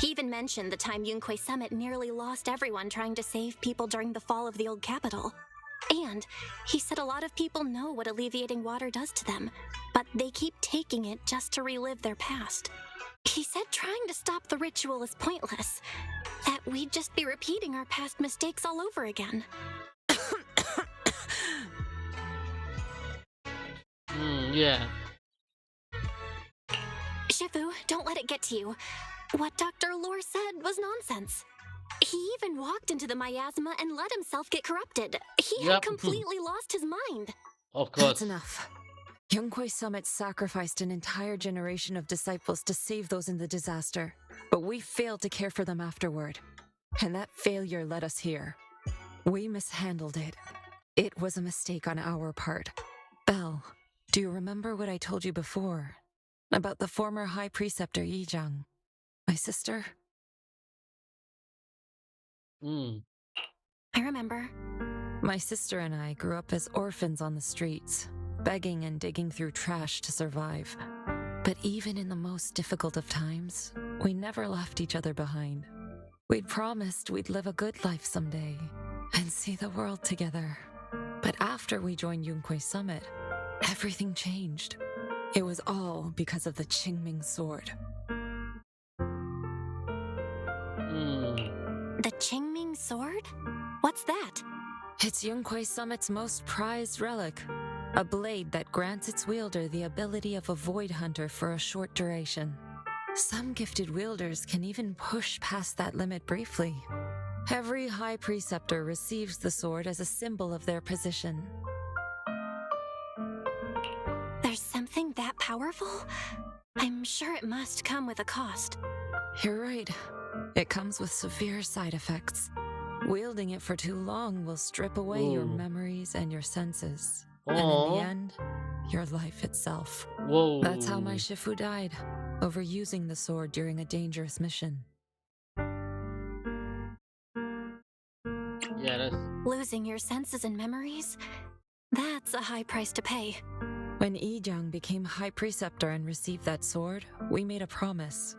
Speaker 6: He even mentioned the time Yunque Summit nearly lost everyone trying to save people during the fall of the old capital. And he said a lot of people know what alleviating water does to them, but they keep taking it just to relive their past. He said trying to stop the ritual is pointless, that we'd just be repeating our past mistakes all over again.
Speaker 1: Yeah.
Speaker 6: Shifu, don't let it get to you. What Dr. Lore said was nonsense. He even walked into the miasma and let himself get corrupted. He had completely lost his mind.
Speaker 1: Of course.
Speaker 7: That's enough. Yunque Summit sacrificed an entire generation of disciples to save those in the disaster, but we failed to care for them afterward. And that failure led us here. We mishandled it. It was a mistake on our part. Belle, do you remember what I told you before? About the former High Preceptor Yizhang? My sister?
Speaker 6: I remember.
Speaker 7: My sister and I grew up as orphans on the streets, begging and digging through trash to survive. But even in the most difficult of times, we never left each other behind. We'd promised we'd live a good life someday and see the world together. But after we joined Yunque Summit, everything changed. It was all because of the Qingming sword.
Speaker 6: The Qingming sword? What's that?
Speaker 7: It's Yunque Summit's most prized relic. A blade that grants its wielder the ability of a void hunter for a short duration. Some gifted wielders can even push past that limit briefly. Every High Preceptor receives the sword as a symbol of their position.
Speaker 6: There's something that powerful? I'm sure it must come with a cost.
Speaker 7: You're right. It comes with severe side effects. Wielding it for too long will strip away your memories and your senses. And in the end, your life itself.
Speaker 1: Whoa.
Speaker 7: That's how my Shifu died, overusing the sword during a dangerous mission.
Speaker 1: Yeah, that's...
Speaker 6: Losing your senses and memories? That's a high price to pay.
Speaker 7: When Yijang became High Preceptor and received that sword, we made a promise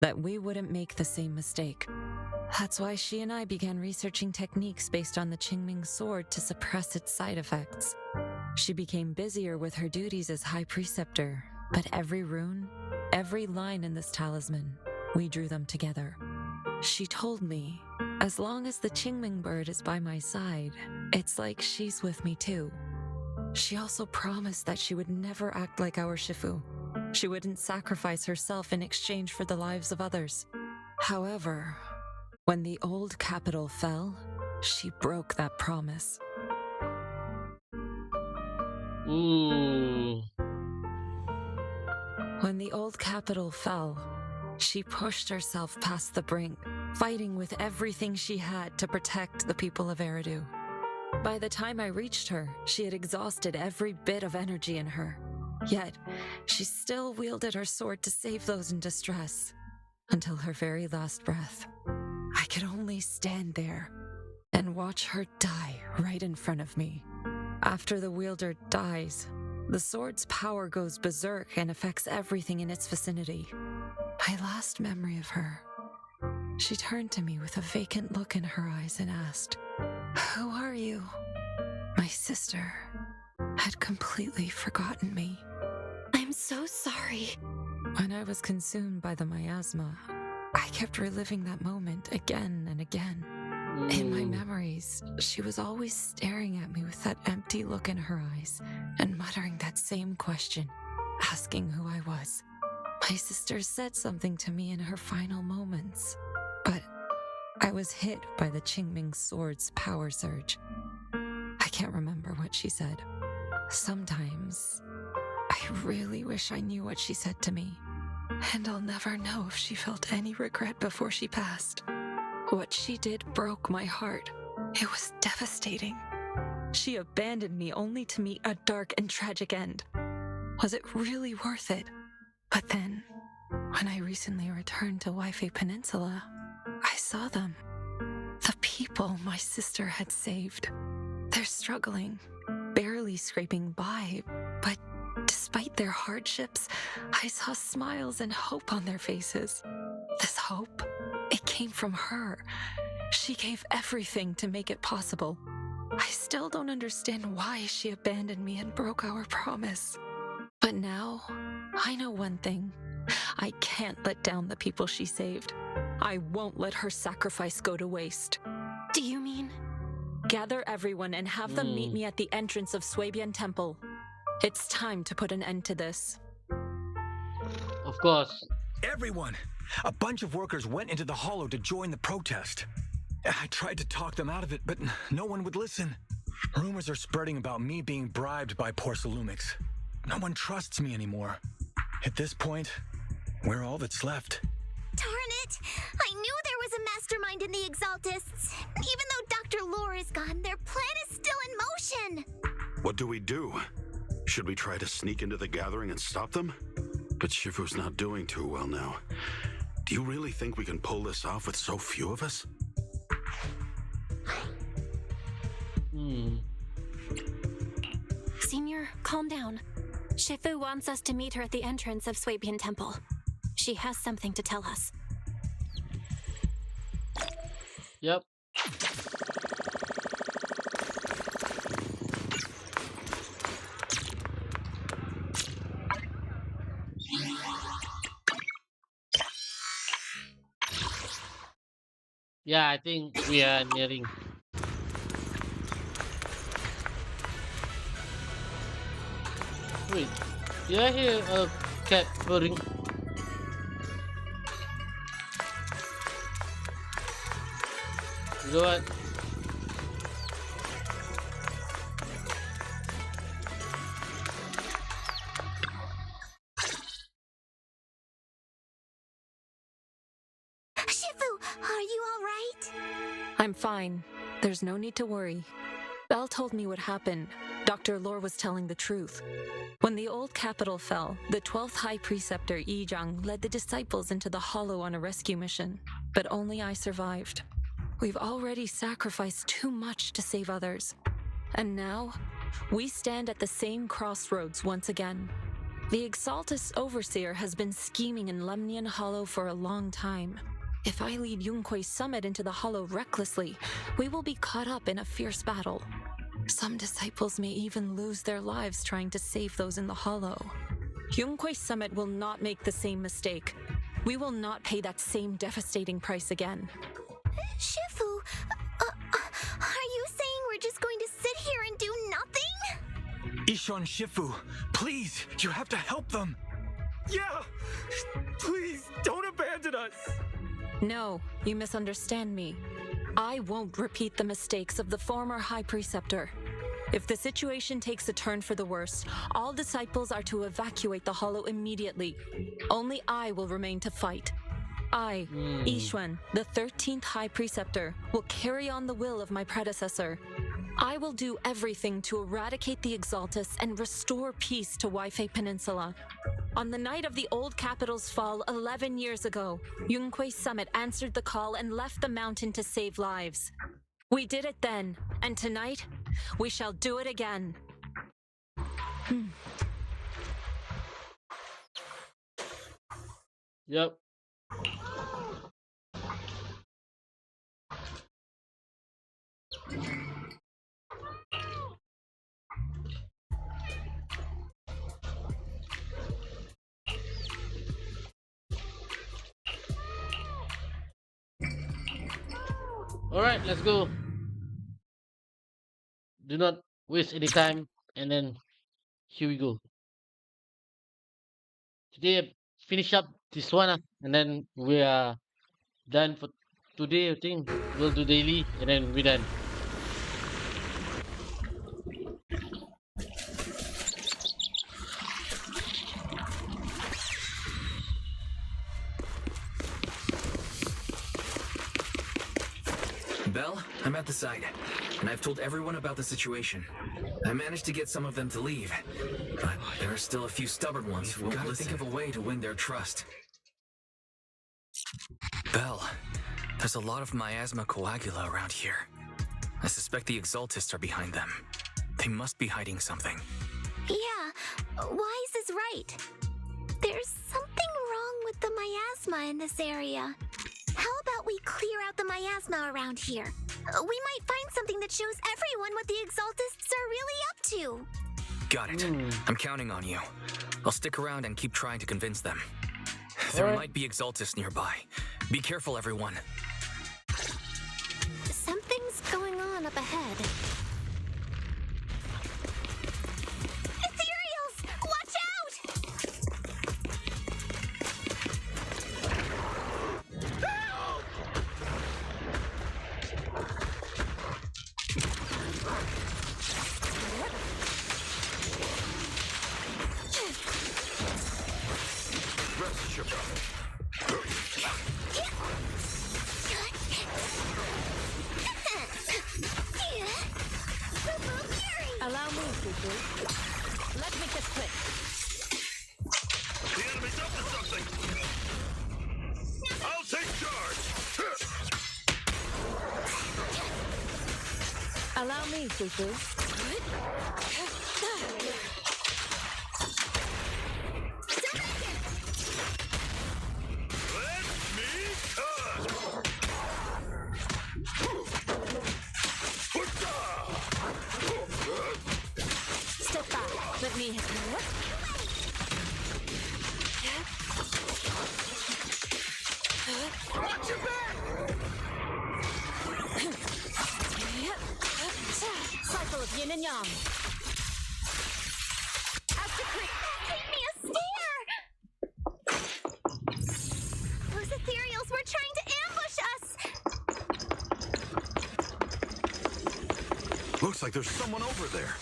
Speaker 7: that we wouldn't make the same mistake. That's why she and I began researching techniques based on the Qingming sword to suppress its side effects. She became busier with her duties as High Preceptor, but every rune, every line in this talisman, we drew them together. She told me, as long as the Qingming bird is by my side, it's like she's with me too. She also promised that she would never act like our Shifu. She wouldn't sacrifice herself in exchange for the lives of others. However, when the old capital fell, she broke that promise.
Speaker 1: Ooh.
Speaker 7: When the old capital fell, she pushed herself past the brink, fighting with everything she had to protect the people of Eridu. By the time I reached her, she had exhausted every bit of energy in her. Yet, she still wielded her sword to save those in distress, until her very last breath. I could only stand there and watch her die right in front of me. After the wielder dies, the sword's power goes berserk and affects everything in its vicinity. My last memory of her, she turned to me with a vacant look in her eyes and asked, "Who are you?" My sister had completely forgotten me.
Speaker 6: I'm so sorry.
Speaker 7: When I was consumed by the miasma, I kept reliving that moment again and again. In my memories, she was always staring at me with that empty look in her eyes and muttering that same question, asking who I was. My sister said something to me in her final moments, but I was hit by the Qingming sword's power surge. I can't remember what she said. Sometimes, I really wish I knew what she said to me, and I'll never know if she felt any regret before she passed. What she did broke my heart. It was devastating. She abandoned me only to meet a dark and tragic end. Was it really worth it? But then, when I recently returned to Waifei Peninsula, I saw them. The people my sister had saved. They're struggling, barely scraping by, but despite their hardships, I saw smiles and hope on their faces. This hope, it came from her. She gave everything to make it possible. I still don't understand why she abandoned me and broke our promise. But now, I know one thing. I can't let down the people she saved. I won't let her sacrifice go to waste.
Speaker 6: Do you mean?
Speaker 7: Gather everyone and have them meet me at the entrance of Suibian Temple. It's time to put an end to this.
Speaker 1: Of course.
Speaker 8: Everyone! A bunch of workers went into the hollow to join the protest. I tried to talk them out of it, but no one would listen. Rumors are spreading about me being bribed by Porcelumix. No one trusts me anymore. At this point, we're all that's left.
Speaker 4: Darn it! I knew there was a mastermind in the Exaltists. Even though Dr. Lore is gone, their plan is still in motion.
Speaker 5: What do we do? Should we try to sneak into the gathering and stop them? But Shifu's not doing too well now. Do you really think we can pull this off with so few of us?
Speaker 6: Senior, calm down. Shifu wants us to meet her at the entrance of Suibian Temple. She has something to tell us.
Speaker 1: Yep. Yeah, I think we are nearing. Wait, did I hear a cat purring? You know what?
Speaker 4: Shifu, are you all right?
Speaker 7: I'm fine. There's no need to worry. Belle told me what happened. Dr. Lore was telling the truth. When the old capital fell, the 12th High Preceptor Yi Zhang led the disciples into the Hollow on a rescue mission. But only I survived. We've already sacrificed too much to save others. And now, we stand at the same crossroads once again. The Exaltus Overseer has been scheming in Lemnian Hollow for a long time. If I lead Yunque's summit into the Hollow recklessly, we will be caught up in a fierce battle. Some disciples may even lose their lives trying to save those in the Hollow. Yunque's summit will not make the same mistake. We will not pay that same devastating price again.
Speaker 4: Shifu, are you saying we're just going to sit here and do nothing?
Speaker 8: Isho and Shifu, please, you have to help them. Yeah, please, don't abandon us.
Speaker 7: No, you misunderstand me. I won't repeat the mistakes of the former High Preceptor. If the situation takes a turn for the worse, all disciples are to evacuate the Hollow immediately. Only I will remain to fight. I, Yixuan, the 13th High Preceptor, will carry on the will of my predecessor. I will do everything to eradicate the Exaltus and restore peace to Waifei Peninsula. On the night of the old capital's fall 11 years ago, Yunque's summit answered the call and left the mountain to save lives. We did it then, and tonight, we shall do it again.
Speaker 1: Yep. Alright, let's go. Do not waste any time, and then here we go. Today, finish up this one, and then we are done for today. I think we'll do daily, and then we're done.
Speaker 2: Belle, I'm at the site, and I've told everyone about the situation. I managed to get some of them to leave, but there are still a few stubborn ones who won't listen. Think of a way to win their trust. Belle, there's a lot of miasma coagula around here. I suspect the Exaltists are behind them. They must be hiding something.
Speaker 4: Yeah, Wise is right. There's something wrong with the miasma in this area. How about we clear out the miasma around here? We might find something that shows everyone what the Exaltists are really up to.
Speaker 2: Got it. I'm counting on you. I'll stick around and keep trying to convince them. There might be Exaltists nearby. Be careful, everyone.
Speaker 4: Something's going on up ahead. Ethereals! Watch out!
Speaker 5: Rest your
Speaker 7: Allow me, Fufu. Let me get quick.
Speaker 5: The enemy's up to something! I'll take charge!
Speaker 7: Allow me, Fufu.
Speaker 5: Let me cut!
Speaker 7: Step back. Let me hit you.
Speaker 5: Watch your back!
Speaker 7: Cycle of yin and yang.
Speaker 4: Give me a stare! Those ethereals were trying to ambush us!
Speaker 5: Looks like there's someone over there.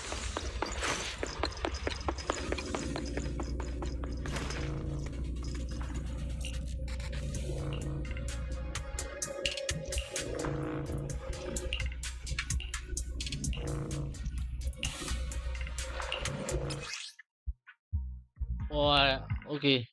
Speaker 1: Oh, okay.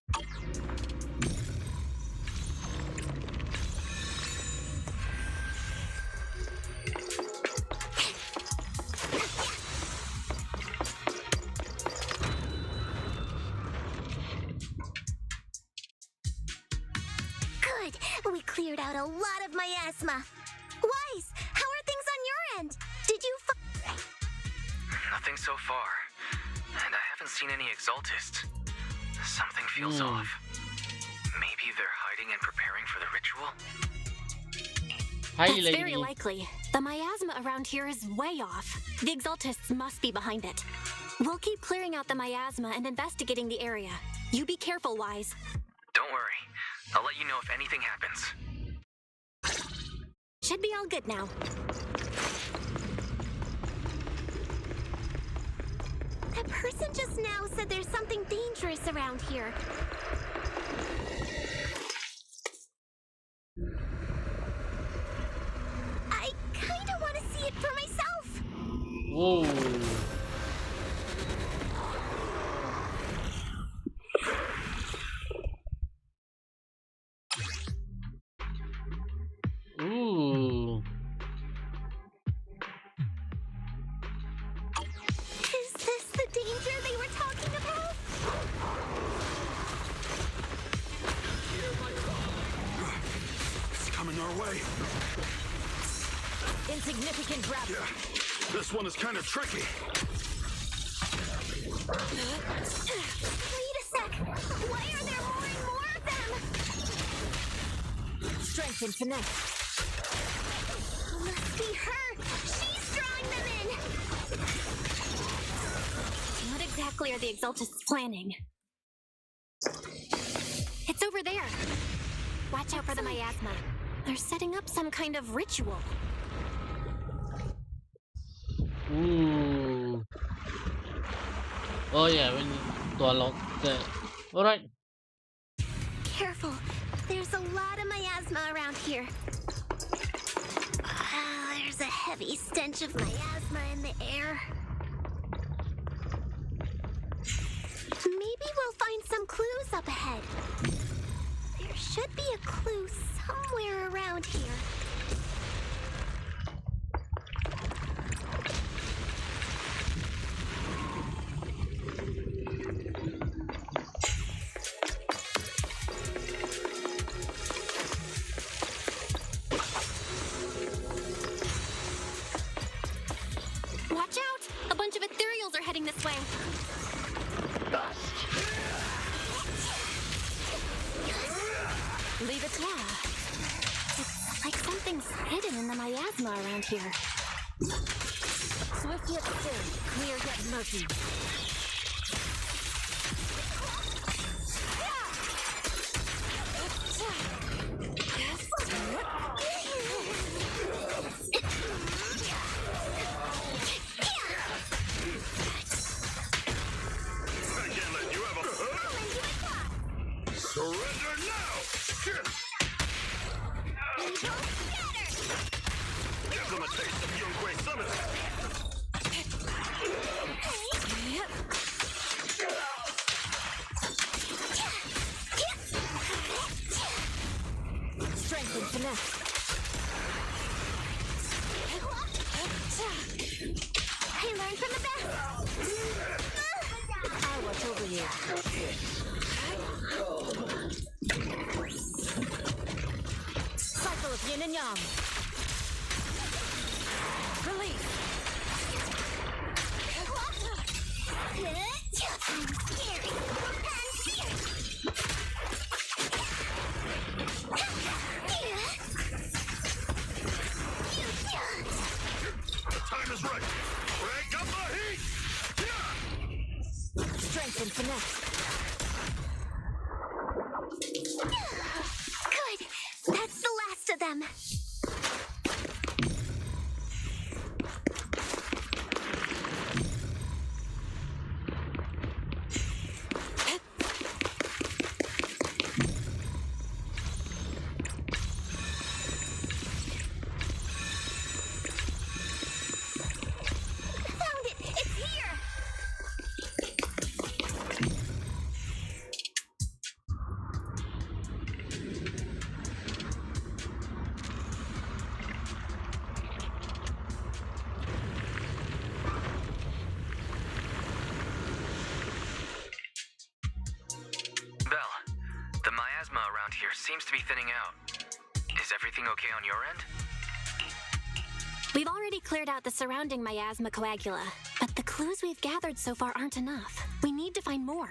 Speaker 4: Good. We cleared out a lot of miasma. Wise, how are things on your end? Did you
Speaker 2: Nothing so far. And I haven't seen any exaltists. Something feels off. Maybe they're hiding and preparing for the ritual?
Speaker 1: Highly
Speaker 6: That's very
Speaker 1: likely.
Speaker 6: likely. The miasma around here is way off. The exaltists must be behind it. We'll keep clearing out the miasma and investigating the area. You be careful, Wise.
Speaker 2: Don't worry. I'll let you know if anything happens.
Speaker 6: Should be all good now.
Speaker 4: That person just now said there's something dangerous around here. I kinda want to see it for myself.
Speaker 1: Whoa. Ooh.
Speaker 4: Is this the danger they were talking about?
Speaker 5: It's coming our way.
Speaker 6: Insignificant grab.
Speaker 5: Yeah, this one is kind of tricky.
Speaker 4: Wait a sec. Why are there more and more of them?
Speaker 6: Strength and finesse.
Speaker 4: Must be her. She's drawing them in.
Speaker 6: What exactly are the exaltists planning? It's over there. Watch out for the miasma. They're setting up some kind of ritual.
Speaker 1: Ooh. Oh yeah, we need to unlock that. Alright.
Speaker 4: Careful. There's a lot of miasma around here. There's a heavy stench of miasma in the air. Maybe we'll find some clues up ahead. There should be a clue somewhere around here.
Speaker 6: Watch out! A bunch of ethereals are heading this way. Leave it. Yeah. It's like something's hidden in the miasma around here. Swift yet still, clear yet murky.
Speaker 5: I can't let you have a... Surrender now! Give them a taste of Yunquay Summit!
Speaker 6: Strength and finesse.
Speaker 4: I learned from the best.
Speaker 6: I'll watch over you. Cycle of yin and yang. Release.
Speaker 5: The time is right! Crank up the heat!
Speaker 6: Strength and finesse.
Speaker 4: Good. That's the last of them.
Speaker 2: The miasma around here seems to be thinning out. Is everything okay on your end?
Speaker 6: We've already cleared out the surrounding miasma coagula, but the clues we've gathered so far aren't enough. We need to find more.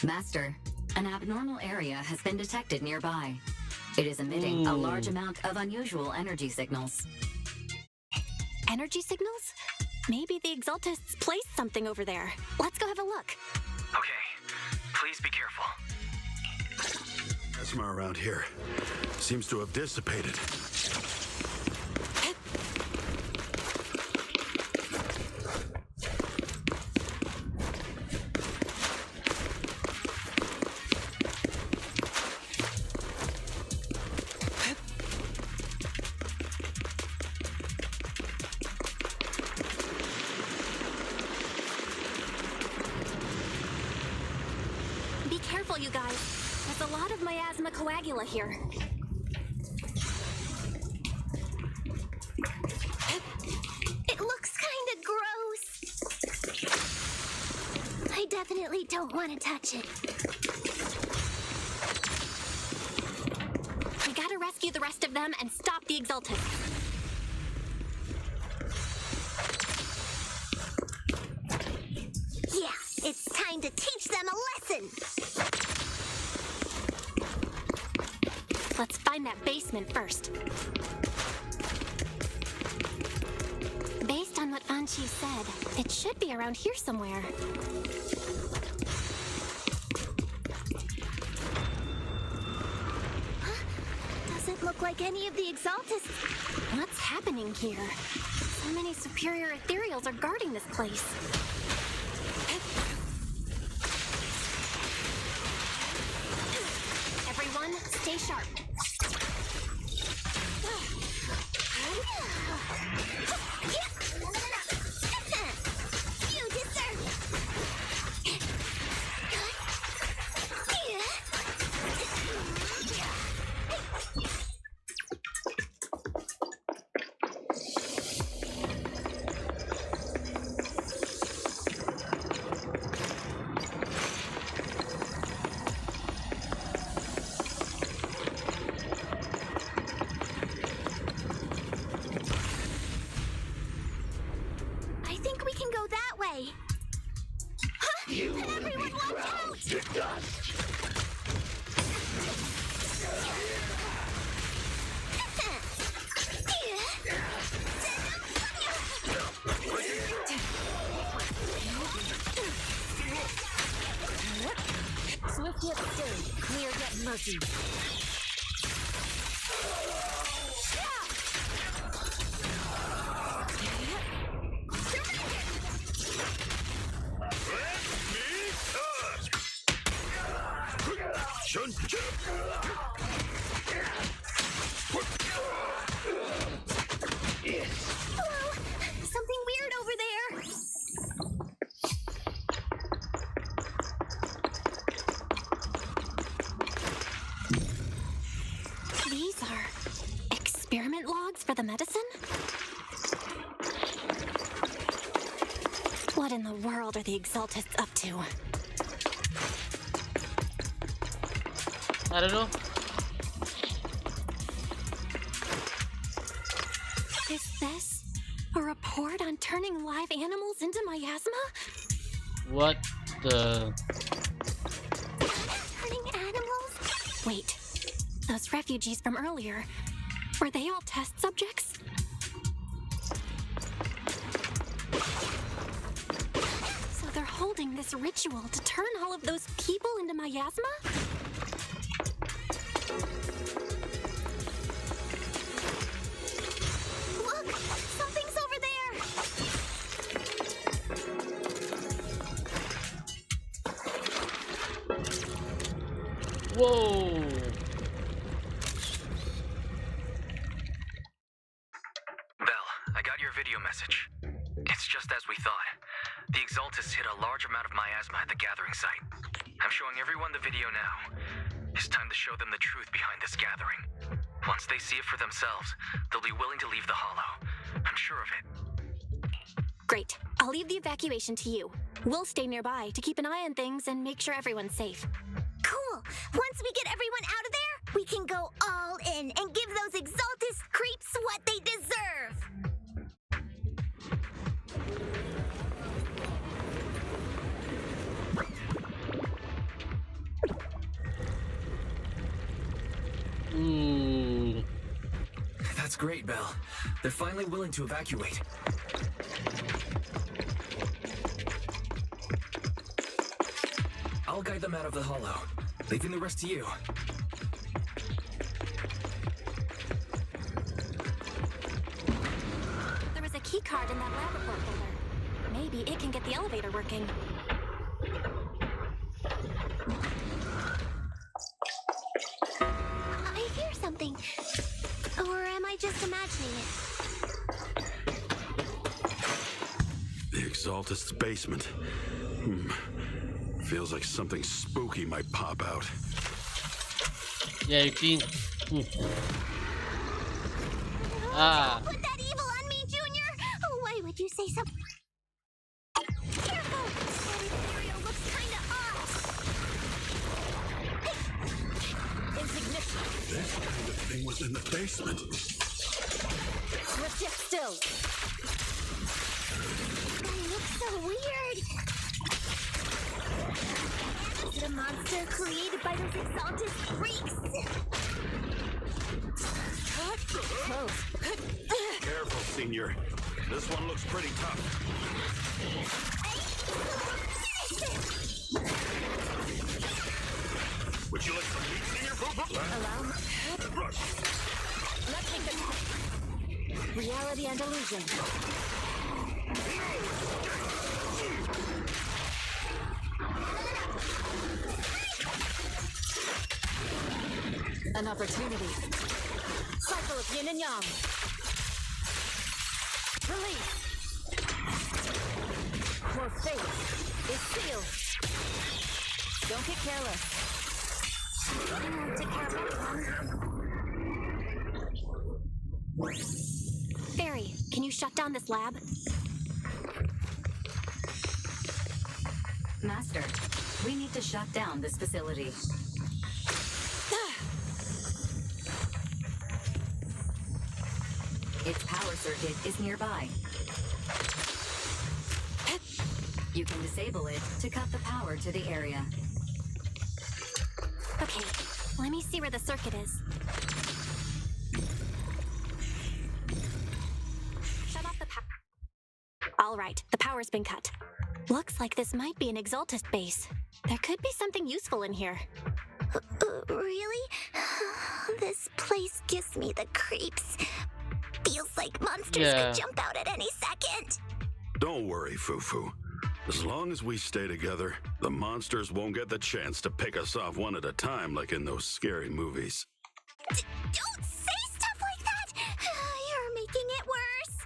Speaker 13: Master, an abnormal area has been detected nearby. It is emitting a large amount of unusual energy signals.
Speaker 6: Energy signals? Maybe the Exaltists placed something over there. Let's go have a look.
Speaker 2: Okay, please be careful.
Speaker 5: Plasma around here seems to have dissipated.
Speaker 6: Be careful, you guys. There's a lot of miasma coagula here.
Speaker 4: It looks kind of gross. I definitely don't want to touch it.
Speaker 6: We gotta rescue the rest of them and stop the Exaltists.
Speaker 4: Yeah, it's time to teach them a lesson.
Speaker 6: Let's find that basement first. Based on what Anchi said, it should be around here somewhere.
Speaker 4: Doesn't look like any of the Exaltists.
Speaker 6: What's happening here? So many superior ethereals are guarding this place. Everyone, stay sharp.
Speaker 4: You deserve I think we can go that way. Everyone watch out!
Speaker 6: Swift yet steady, clear yet murky.
Speaker 4: Hello? Something weird over there.
Speaker 6: These are experiment logs for the medicine? What in the world are the Exaltists up to?
Speaker 1: I don't know.
Speaker 6: Is this a report on turning live animals into miasma?
Speaker 1: What the...
Speaker 6: Turning animals? Wait, those refugees from earlier, were they all test subjects? So they're holding this ritual to turn all of those people into miasma?
Speaker 4: Look, something's over there.
Speaker 1: Whoa!
Speaker 2: Belle, I got your video message. It's just as we thought. The Exaltists hit a large amount of miasma at the gathering site. I'm showing everyone the video now. It's time to show them the truth behind this gathering. Once they see it for themselves, they'll be willing to leave the Hollow. I'm sure of it.
Speaker 6: Great. I'll leave the evacuation to you. We'll stay nearby to keep an eye on things and make sure everyone's safe.
Speaker 4: Cool. Once we get everyone out of there, we can go all in and give those Exaltist creeps what they deserve.
Speaker 2: That's great, Belle. They're finally willing to evacuate. I'll guide them out of the hollow, leaving the rest to you.
Speaker 6: There was a key card in that lab report folder. Maybe it can get the elevator working.
Speaker 4: I hear something. Or am I just imagining it?
Speaker 5: The Exaltist's basement. Feels like something spooky might pop out.
Speaker 1: Yeah, you can.
Speaker 4: Put that evil on me, Junior! Why would you say something? Careful! That material looks kinda off.
Speaker 5: Insignificant. This kind of thing was in the basement.
Speaker 6: Reject still.
Speaker 4: That looks so weird. Is it a monster created by those Exaltist freaks?
Speaker 5: Careful, Senior. This one looks pretty tough. Would you like some meat, Senior?
Speaker 6: Allow me. Let's think of reality and illusion. An opportunity. Cycle of yin and yang. Release. Your fate is sealed. Don't get careless. Fairy, can you shut down this lab?
Speaker 13: Master, we need to shut down this facility. Its power circuit is nearby. You can disable it to cut the power to the area.
Speaker 6: Okay, let me see where the circuit is. Shut off the power. All right, the power's been cut. Looks like this might be an Exaltist base. There could be something useful in here.
Speaker 4: Really? This place gives me the creeps. Feels like monsters could jump out at any second.
Speaker 5: Don't worry, Fufu. As long as we stay together, the monsters won't get the chance to pick us off one at a time like in those scary movies.
Speaker 4: Don't say stuff like that! You're making it worse.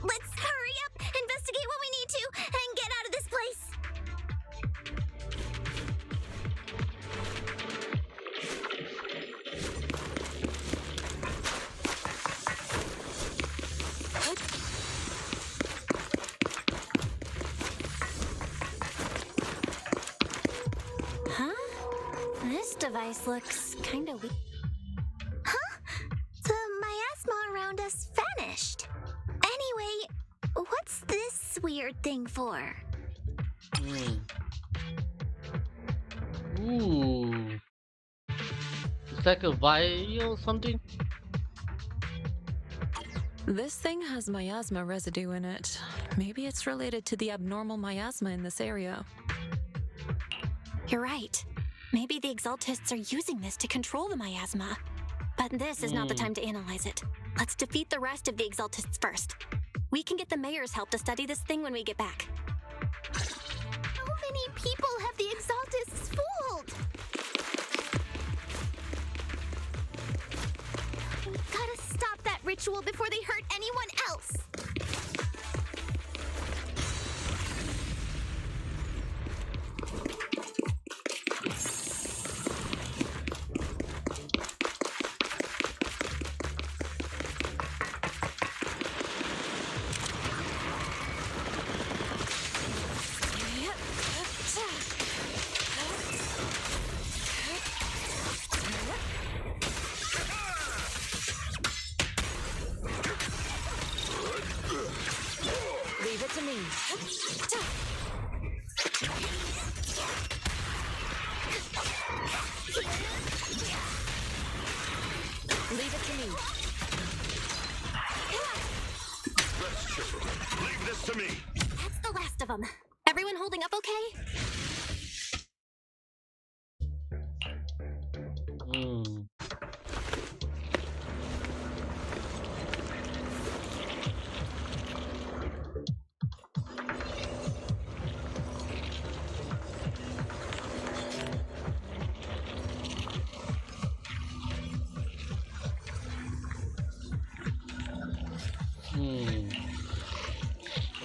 Speaker 4: Let's hurry up, investigate what we need to, and get out of this place.
Speaker 6: Huh? This device looks kinda weak.
Speaker 4: Huh? The miasma around us vanished. Anyway, what's this weird thing for?
Speaker 1: Ooh. It's like a vial or something?
Speaker 7: This thing has miasma residue in it. Maybe it's related to the abnormal miasma in this area.
Speaker 6: You're right. Maybe the Exaltists are using this to control the miasma. But this is not the time to analyze it. Let's defeat the rest of the Exaltists first. We can get the mayor's help to study this thing when we get back.
Speaker 4: How many people have the Exaltists fooled? We've gotta stop that ritual before they hurt anyone else.
Speaker 5: Rest, children. Leave this to me.
Speaker 6: That's the last of them. Everyone holding up okay?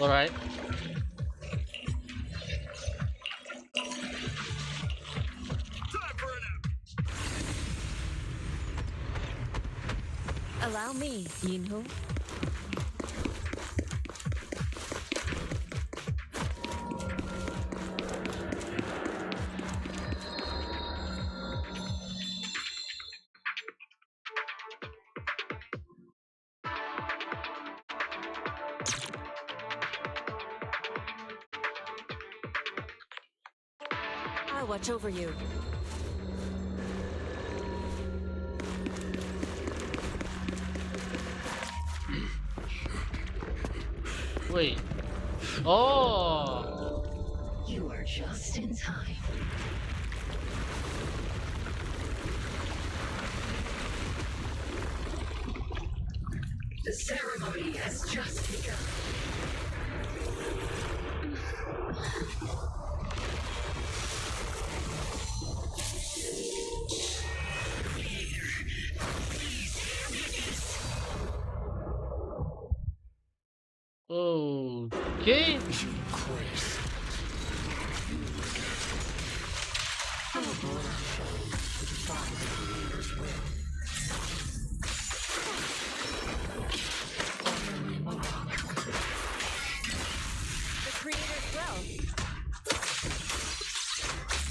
Speaker 1: All right.
Speaker 7: Allow me, Yinhu. I'll watch over you.
Speaker 1: Wait. Oh.
Speaker 13: You are just in time. The ceremony has just begun.
Speaker 1: Okay.
Speaker 6: The creator's will.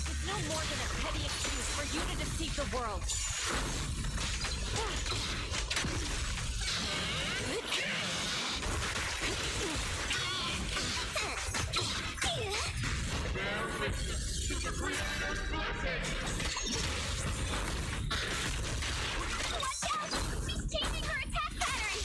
Speaker 6: It's no more than a petty excuse for you to deceive the world. Watch out! She's changing her attack pattern!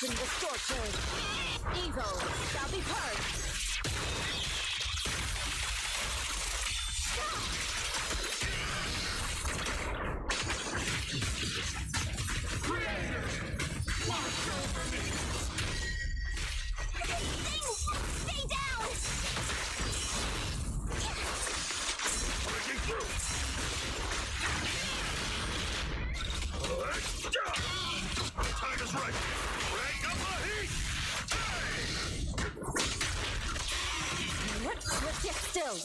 Speaker 6: Earth was tortured. Evil shall be purged. Stay down!
Speaker 5: Breaking through. Time is right. Bring up the heat.
Speaker 6: Let's get still.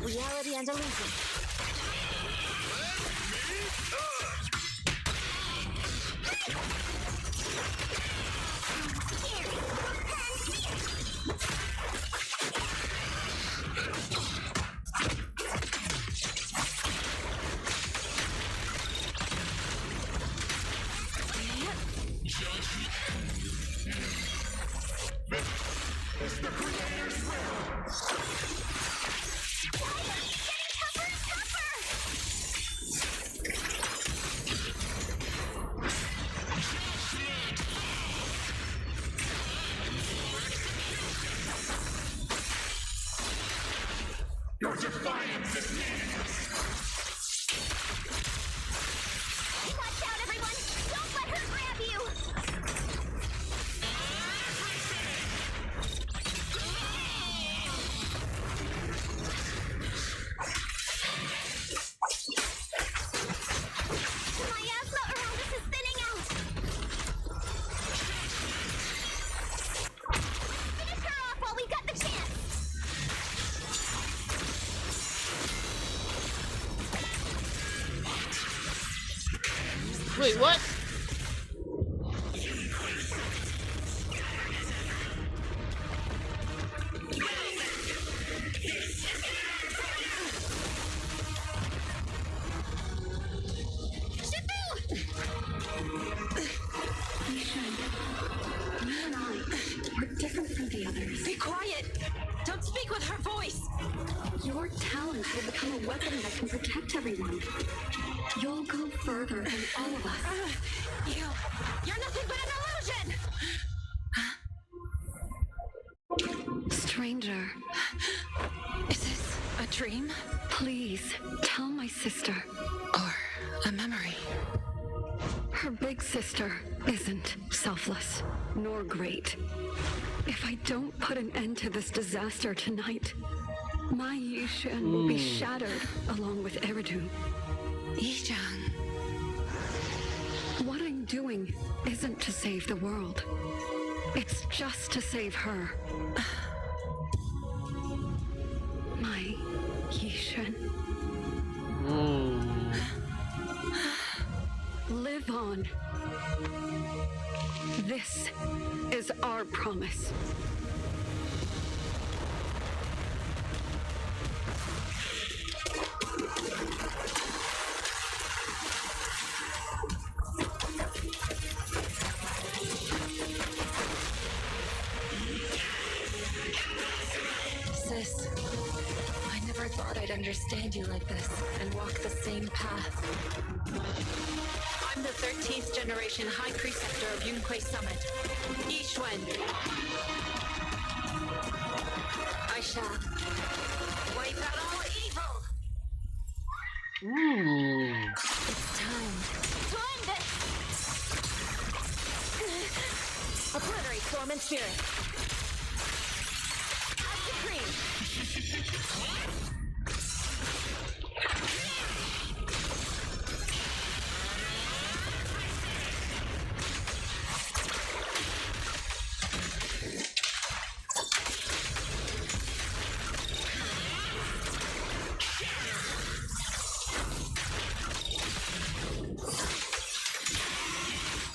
Speaker 6: Reality and illusion.
Speaker 13: Your defiance is meaningless.
Speaker 1: Wait, what?
Speaker 13: We're different from the others.
Speaker 7: Be quiet! Don't speak with her voice!
Speaker 13: Your talent will become a weapon that can protect everyone. You'll go further than all of us.
Speaker 7: You're nothing but an illusion!
Speaker 13: Stranger.
Speaker 7: Is this a dream?
Speaker 13: Please, tell my sister.
Speaker 7: Or a memory?
Speaker 13: Her big sister isn't selfless, nor great. If I don't put an end to this disaster tonight, my Yishan will be shattered along with Eridu.
Speaker 7: Yijang.
Speaker 13: What I'm doing isn't to save the world. It's just to save her. My Yishan. Live on. This is our promise.
Speaker 7: Sis, I never thought I'd understand you like this and walk the same path. I'm the 13th generation High Preceptor of Yunquei Summit, Yixuan. I shall wipe out all evil! It's time to end this! Obliterate form and spirit. As decreed.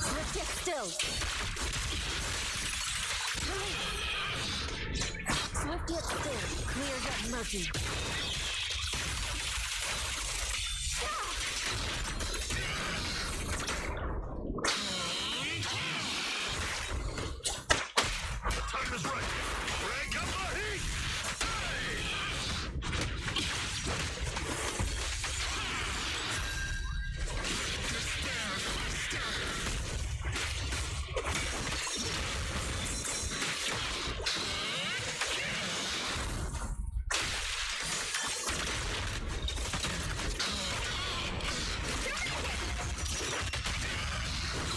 Speaker 7: Let's get still. Swift yet still, clear yet murky.
Speaker 5: Time is right. Crank up the heat!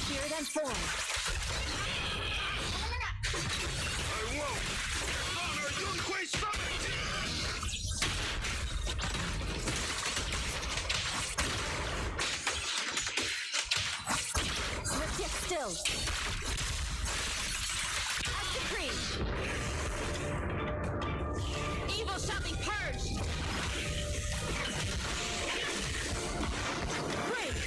Speaker 7: Spirit and form.
Speaker 5: I won't! Honor Yunquei Summit!
Speaker 7: Let's get still. As decreed. Evil shall be purged. Break.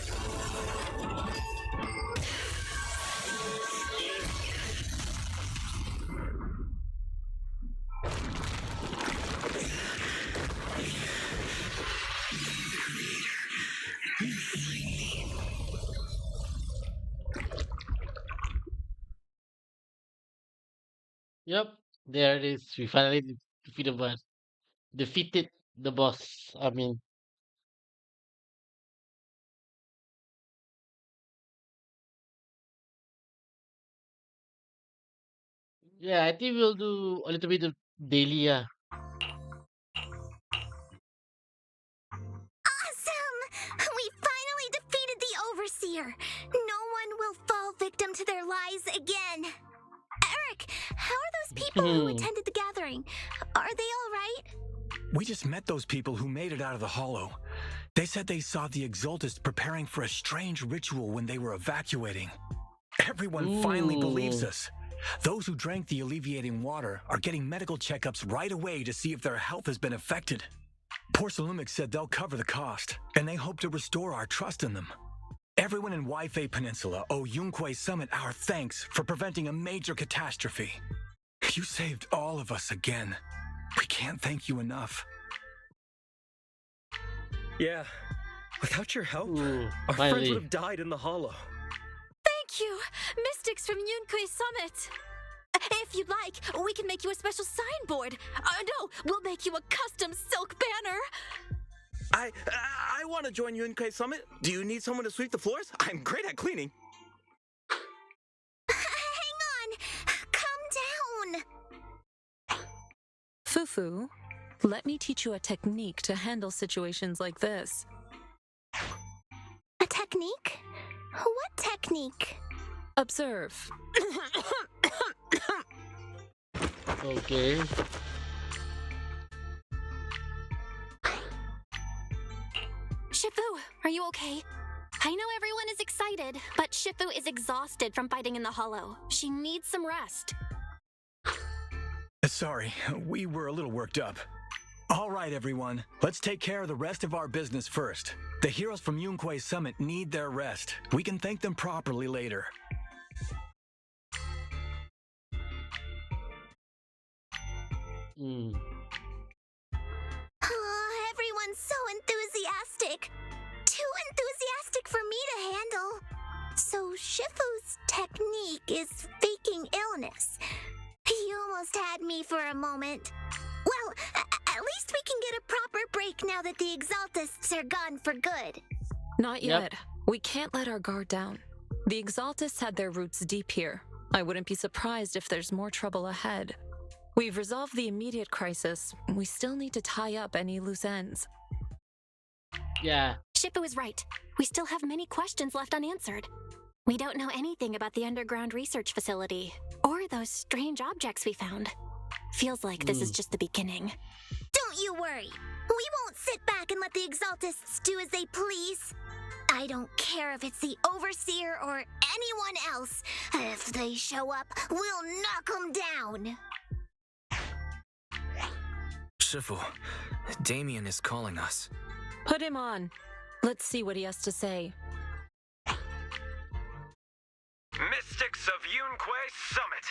Speaker 1: Yep, there it is. We finally defeated the boss. Defeated the boss. I mean, yeah, I think we'll do a little bit of daily. Yeah.
Speaker 4: Awesome! We finally defeated the Overseer. No one will fall victim to their lies again. Eric, how are those people who attended the gathering? Are they all right?
Speaker 8: We just met those people who made it out of the hollow. They said they saw the Exaltists preparing for a strange ritual when they were evacuating. Everyone finally believes us. Those who drank the alleviating water are getting medical checkups right away to see if their health has been affected. Porcelumic said they'll cover the cost, and they hope to restore our trust in them. Everyone in Waifei Peninsula owe Yunquei Summit our thanks for preventing a major catastrophe. You saved all of us again. We can't thank you enough.
Speaker 14: Yeah. Without your help, our
Speaker 1: finally.
Speaker 14: friends would have died in the hollow.
Speaker 6: Thank you, Mystics from Yunquei Summit. If you'd like, we can make you a special signboard. No, we'll make you a custom silk banner.
Speaker 15: I want to join Yunquei Summit. Do you need someone to sweep the floors? I'm great at cleaning.
Speaker 4: Hang on! Calm down!
Speaker 7: Fufu, let me teach you a technique to handle situations like this.
Speaker 4: A technique? What technique?
Speaker 7: Observe.
Speaker 1: Okay.
Speaker 6: Shifu, are you okay? I know everyone is excited, but Shifu is exhausted from fighting in the hollow. She needs some rest.
Speaker 8: Sorry, we were a little worked up. All right, everyone. Let's take care of the rest of our business first. The heroes from Yunquei Summit need their rest. We can thank them properly later.
Speaker 4: Oh, everyone's so enthusiastic. Too enthusiastic for me to handle. So Shifu's technique is faking illness. He almost had me for a moment. Well, at least we can get a proper break now that the Exaltists are gone for good.
Speaker 7: Not yet. We can't let our guard down. The Exaltists had their roots deep here. I wouldn't be surprised if there's more trouble ahead. We've resolved the immediate crisis. We still need to tie up any loose ends.
Speaker 1: Yeah.
Speaker 6: Shifu is right. We still have many questions left unanswered. We don't know anything about the underground research facility, or those strange objects we found. Feels like this is just the beginning.
Speaker 4: Don't you worry. We won't sit back and let the Exaltists do as they please. I don't care if it's the Overseer or anyone else. If they show up, we'll knock them down.
Speaker 2: Shifu, Damien is calling us.
Speaker 7: Put him on. Let's see what he has to say.
Speaker 9: Mystics of Yunquei Summit.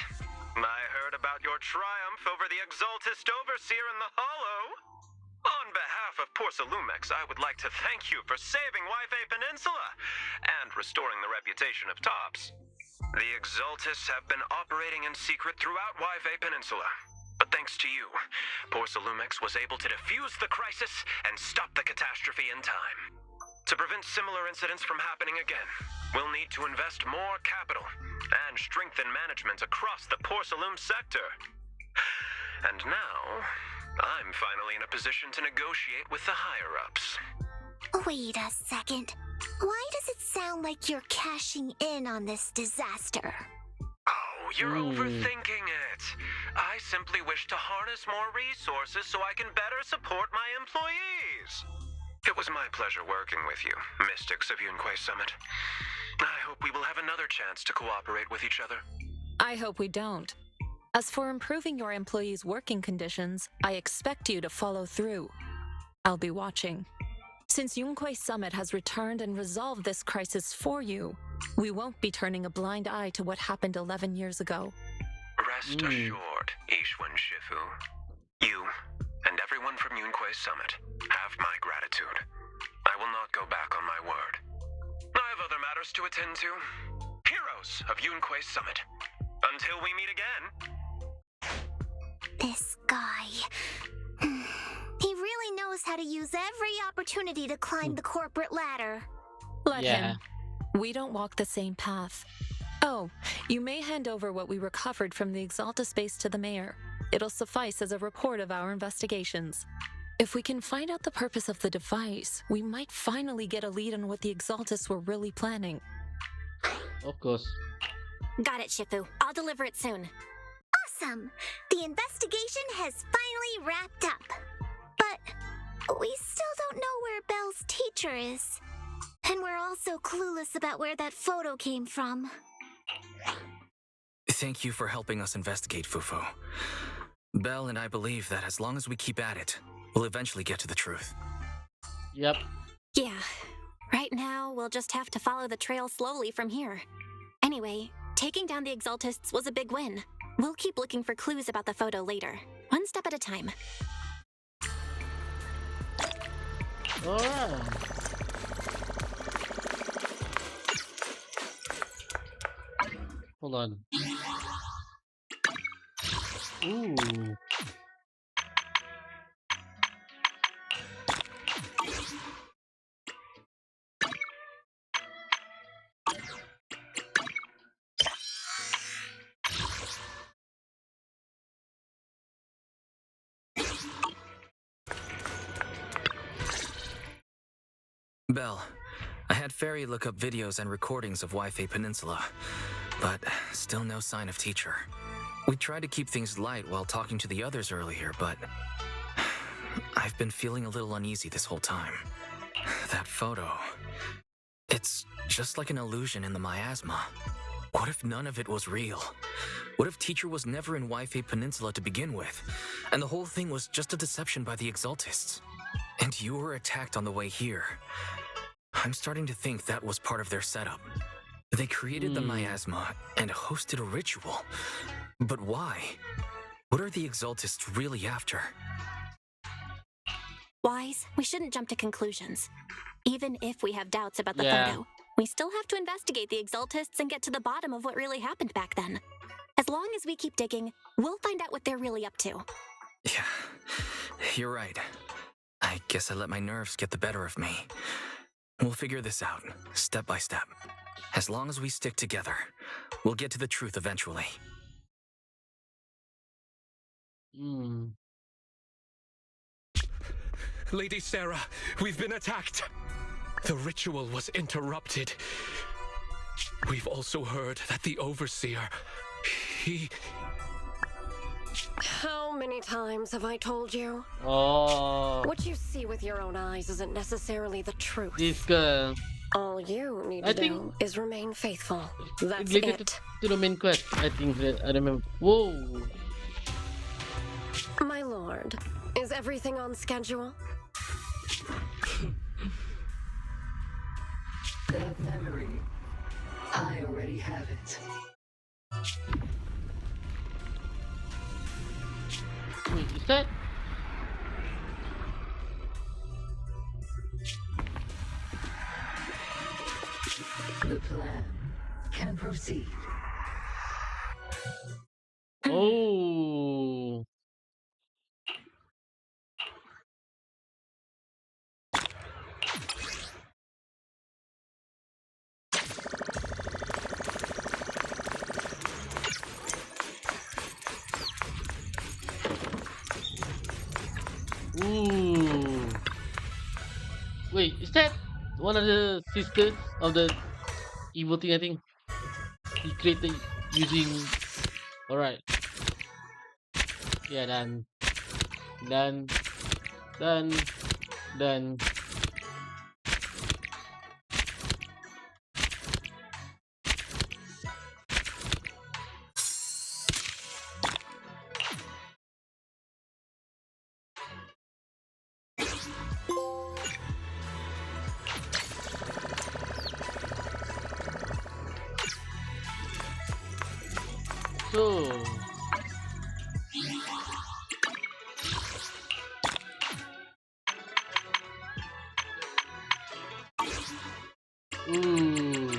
Speaker 9: I heard about your triumph over the Exaltist Overseer in the Hollow. On behalf of Porcelumex, I would like to thank you for saving Waifei Peninsula and restoring the reputation of Tops. The Exaltists have been operating in secret throughout Waifei Peninsula. But thanks to you, Porcelumex was able to defuse the crisis and stop the catastrophe in time. To prevent similar incidents from happening again, we'll need to invest more capital and strengthen management across the Porcelume sector. And now, I'm finally in a position to negotiate with the higher-ups.
Speaker 4: Wait a second. Why does it sound like you're cashing in on this disaster?
Speaker 9: Oh, you're overthinking it. I simply wish to harness more resources so I can better support my employees. It was my pleasure working with you, Mystics of Yunquei Summit. I hope we will have another chance to cooperate with each other.
Speaker 7: I hope we don't. As for improving your employees' working conditions, I expect you to follow through. I'll be watching. Since Yunquei Summit has returned and resolved this crisis for you, we won't be turning a blind eye to what happened 11 years ago.
Speaker 9: Rest assured, Ishwan Shifu. You and everyone from Yunquei Summit have my gratitude. I will not go back on my word. I have other matters to attend to. Heroes of Yunquei Summit. Until we meet again.
Speaker 4: This guy. He really knows how to use every opportunity to climb the corporate ladder.
Speaker 7: Let him. We don't walk the same path. Oh, you may hand over what we recovered from the Exalta space to the mayor. It'll suffice as a report of our investigations. If we can find out the purpose of the device, we might finally get a lead on what the Exaltists were really planning.
Speaker 1: Of course.
Speaker 6: Got it, Shifu. I'll deliver it soon.
Speaker 4: Awesome! The investigation has finally wrapped up. But we still don't know where Belle's teacher is. And we're also clueless about where that photo came from.
Speaker 2: Thank you for helping us investigate, Fufu. Belle and I believe that as long as we keep at it, we'll eventually get to the truth.
Speaker 1: Yep.
Speaker 6: Yeah. Right now, we'll just have to follow the trail slowly from here. Anyway, taking down the Exaltists was a big win. We'll keep looking for clues about the photo later, one step at a time.
Speaker 1: Alright. Hold on. Ooh.
Speaker 2: Belle, I had Fairy look up videos and recordings of Wi-Fi Peninsula, but still no sign of Teacher. We tried to keep things light while talking to the others earlier, but I've been feeling a little uneasy this whole time. That photo, it's just like an illusion in the miasma. What if none of it was real? What if Teacher was never in Wi-Fi Peninsula to begin with, and the whole thing was just a deception by the Exaltists? And you were attacked on the way here. I'm starting to think that was part of their setup. They created the miasma and hosted a ritual. But why? What are the Exaltists really after?
Speaker 6: Wise, we shouldn't jump to conclusions. Even if we have doubts about the
Speaker 1: Yeah.
Speaker 6: photo, we still have to investigate the Exaltists and get to the bottom of what really happened back then. As long as we keep digging, we'll find out what they're really up to.
Speaker 2: Yeah, you're right. I guess I let my nerves get the better of me. We'll figure this out, step by step. As long as we stick together, we'll get to the truth eventually.
Speaker 12: Lady Sarah, we've been attacked. The ritual was interrupted. We've also heard that the Overseer, he...
Speaker 11: How many times have I told you?
Speaker 1: Oh.
Speaker 11: What you see with your own eyes isn't necessarily the truth.
Speaker 1: This girl.
Speaker 11: All you need
Speaker 1: I
Speaker 11: to
Speaker 1: think
Speaker 11: do is remain faithful. That's
Speaker 1: related
Speaker 11: it.
Speaker 1: to the main quest. I think I remember. Whoa.
Speaker 11: My lord, is everything on schedule?
Speaker 16: That memory, I already have it.
Speaker 1: Wait, is that?
Speaker 16: The plan can proceed.
Speaker 1: Oh. Ooh. Wait, is that one of the sisters of the evil thing? I think he created using. All right. Yeah, done. Done. Done. Done. So. Ooh.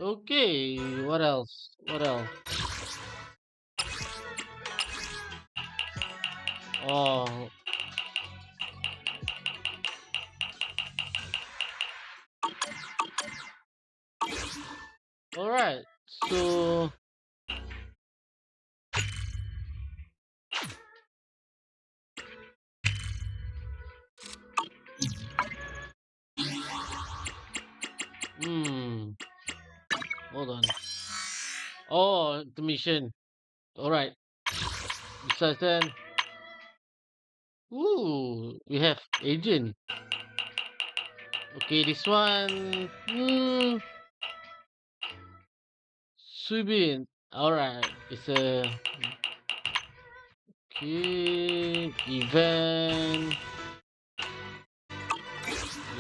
Speaker 1: Okay, what else? What else? Oh. All right. So. Hmm. Hold on. Oh, the mission. All right. besides that, ooh, we have agent. Okay, this one, Subin. Alright, it's a okay event.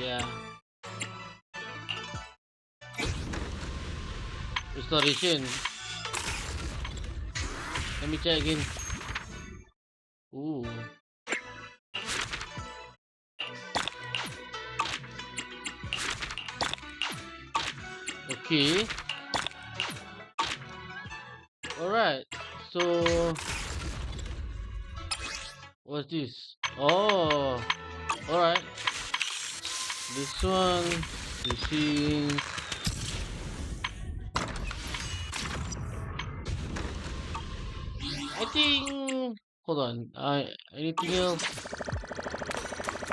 Speaker 1: Yeah, restoration. Let me check again. Ooh, okay. Alright, so what's this? Oh, alright. This one, fishing. I think. Hold on. Anything else?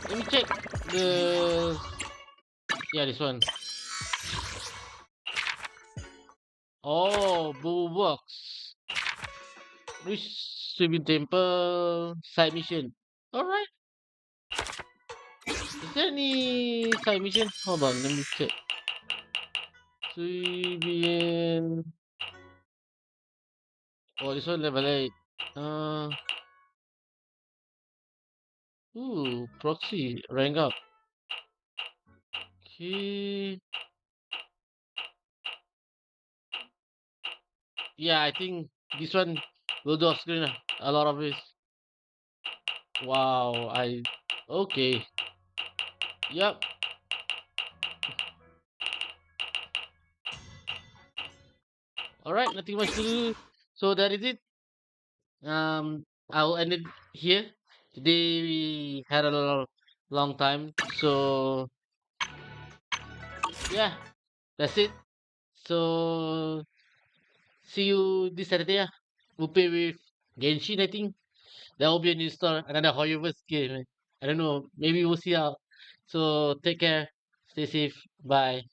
Speaker 1: Let me check the. Yeah, this one. Oh, Boo Box. Which swimming temple side mission? Alright. Is there any side mission? Hold on, let me check. Swimming. Oh, this one level 8. Uh, proxy rank up. Okay. Yeah, I think this one will do off screen. A lot of this. Wow, okay. Yep. Alright, nothing much to do. So that is it. I'll end it here. Today we had a long time. So yeah, that's it. So see you this Saturday. We'll play with Genshin, I think. That will be a new store, another Hoyoverse game. I don't know. Maybe we'll see how. So take care. Stay safe. Bye.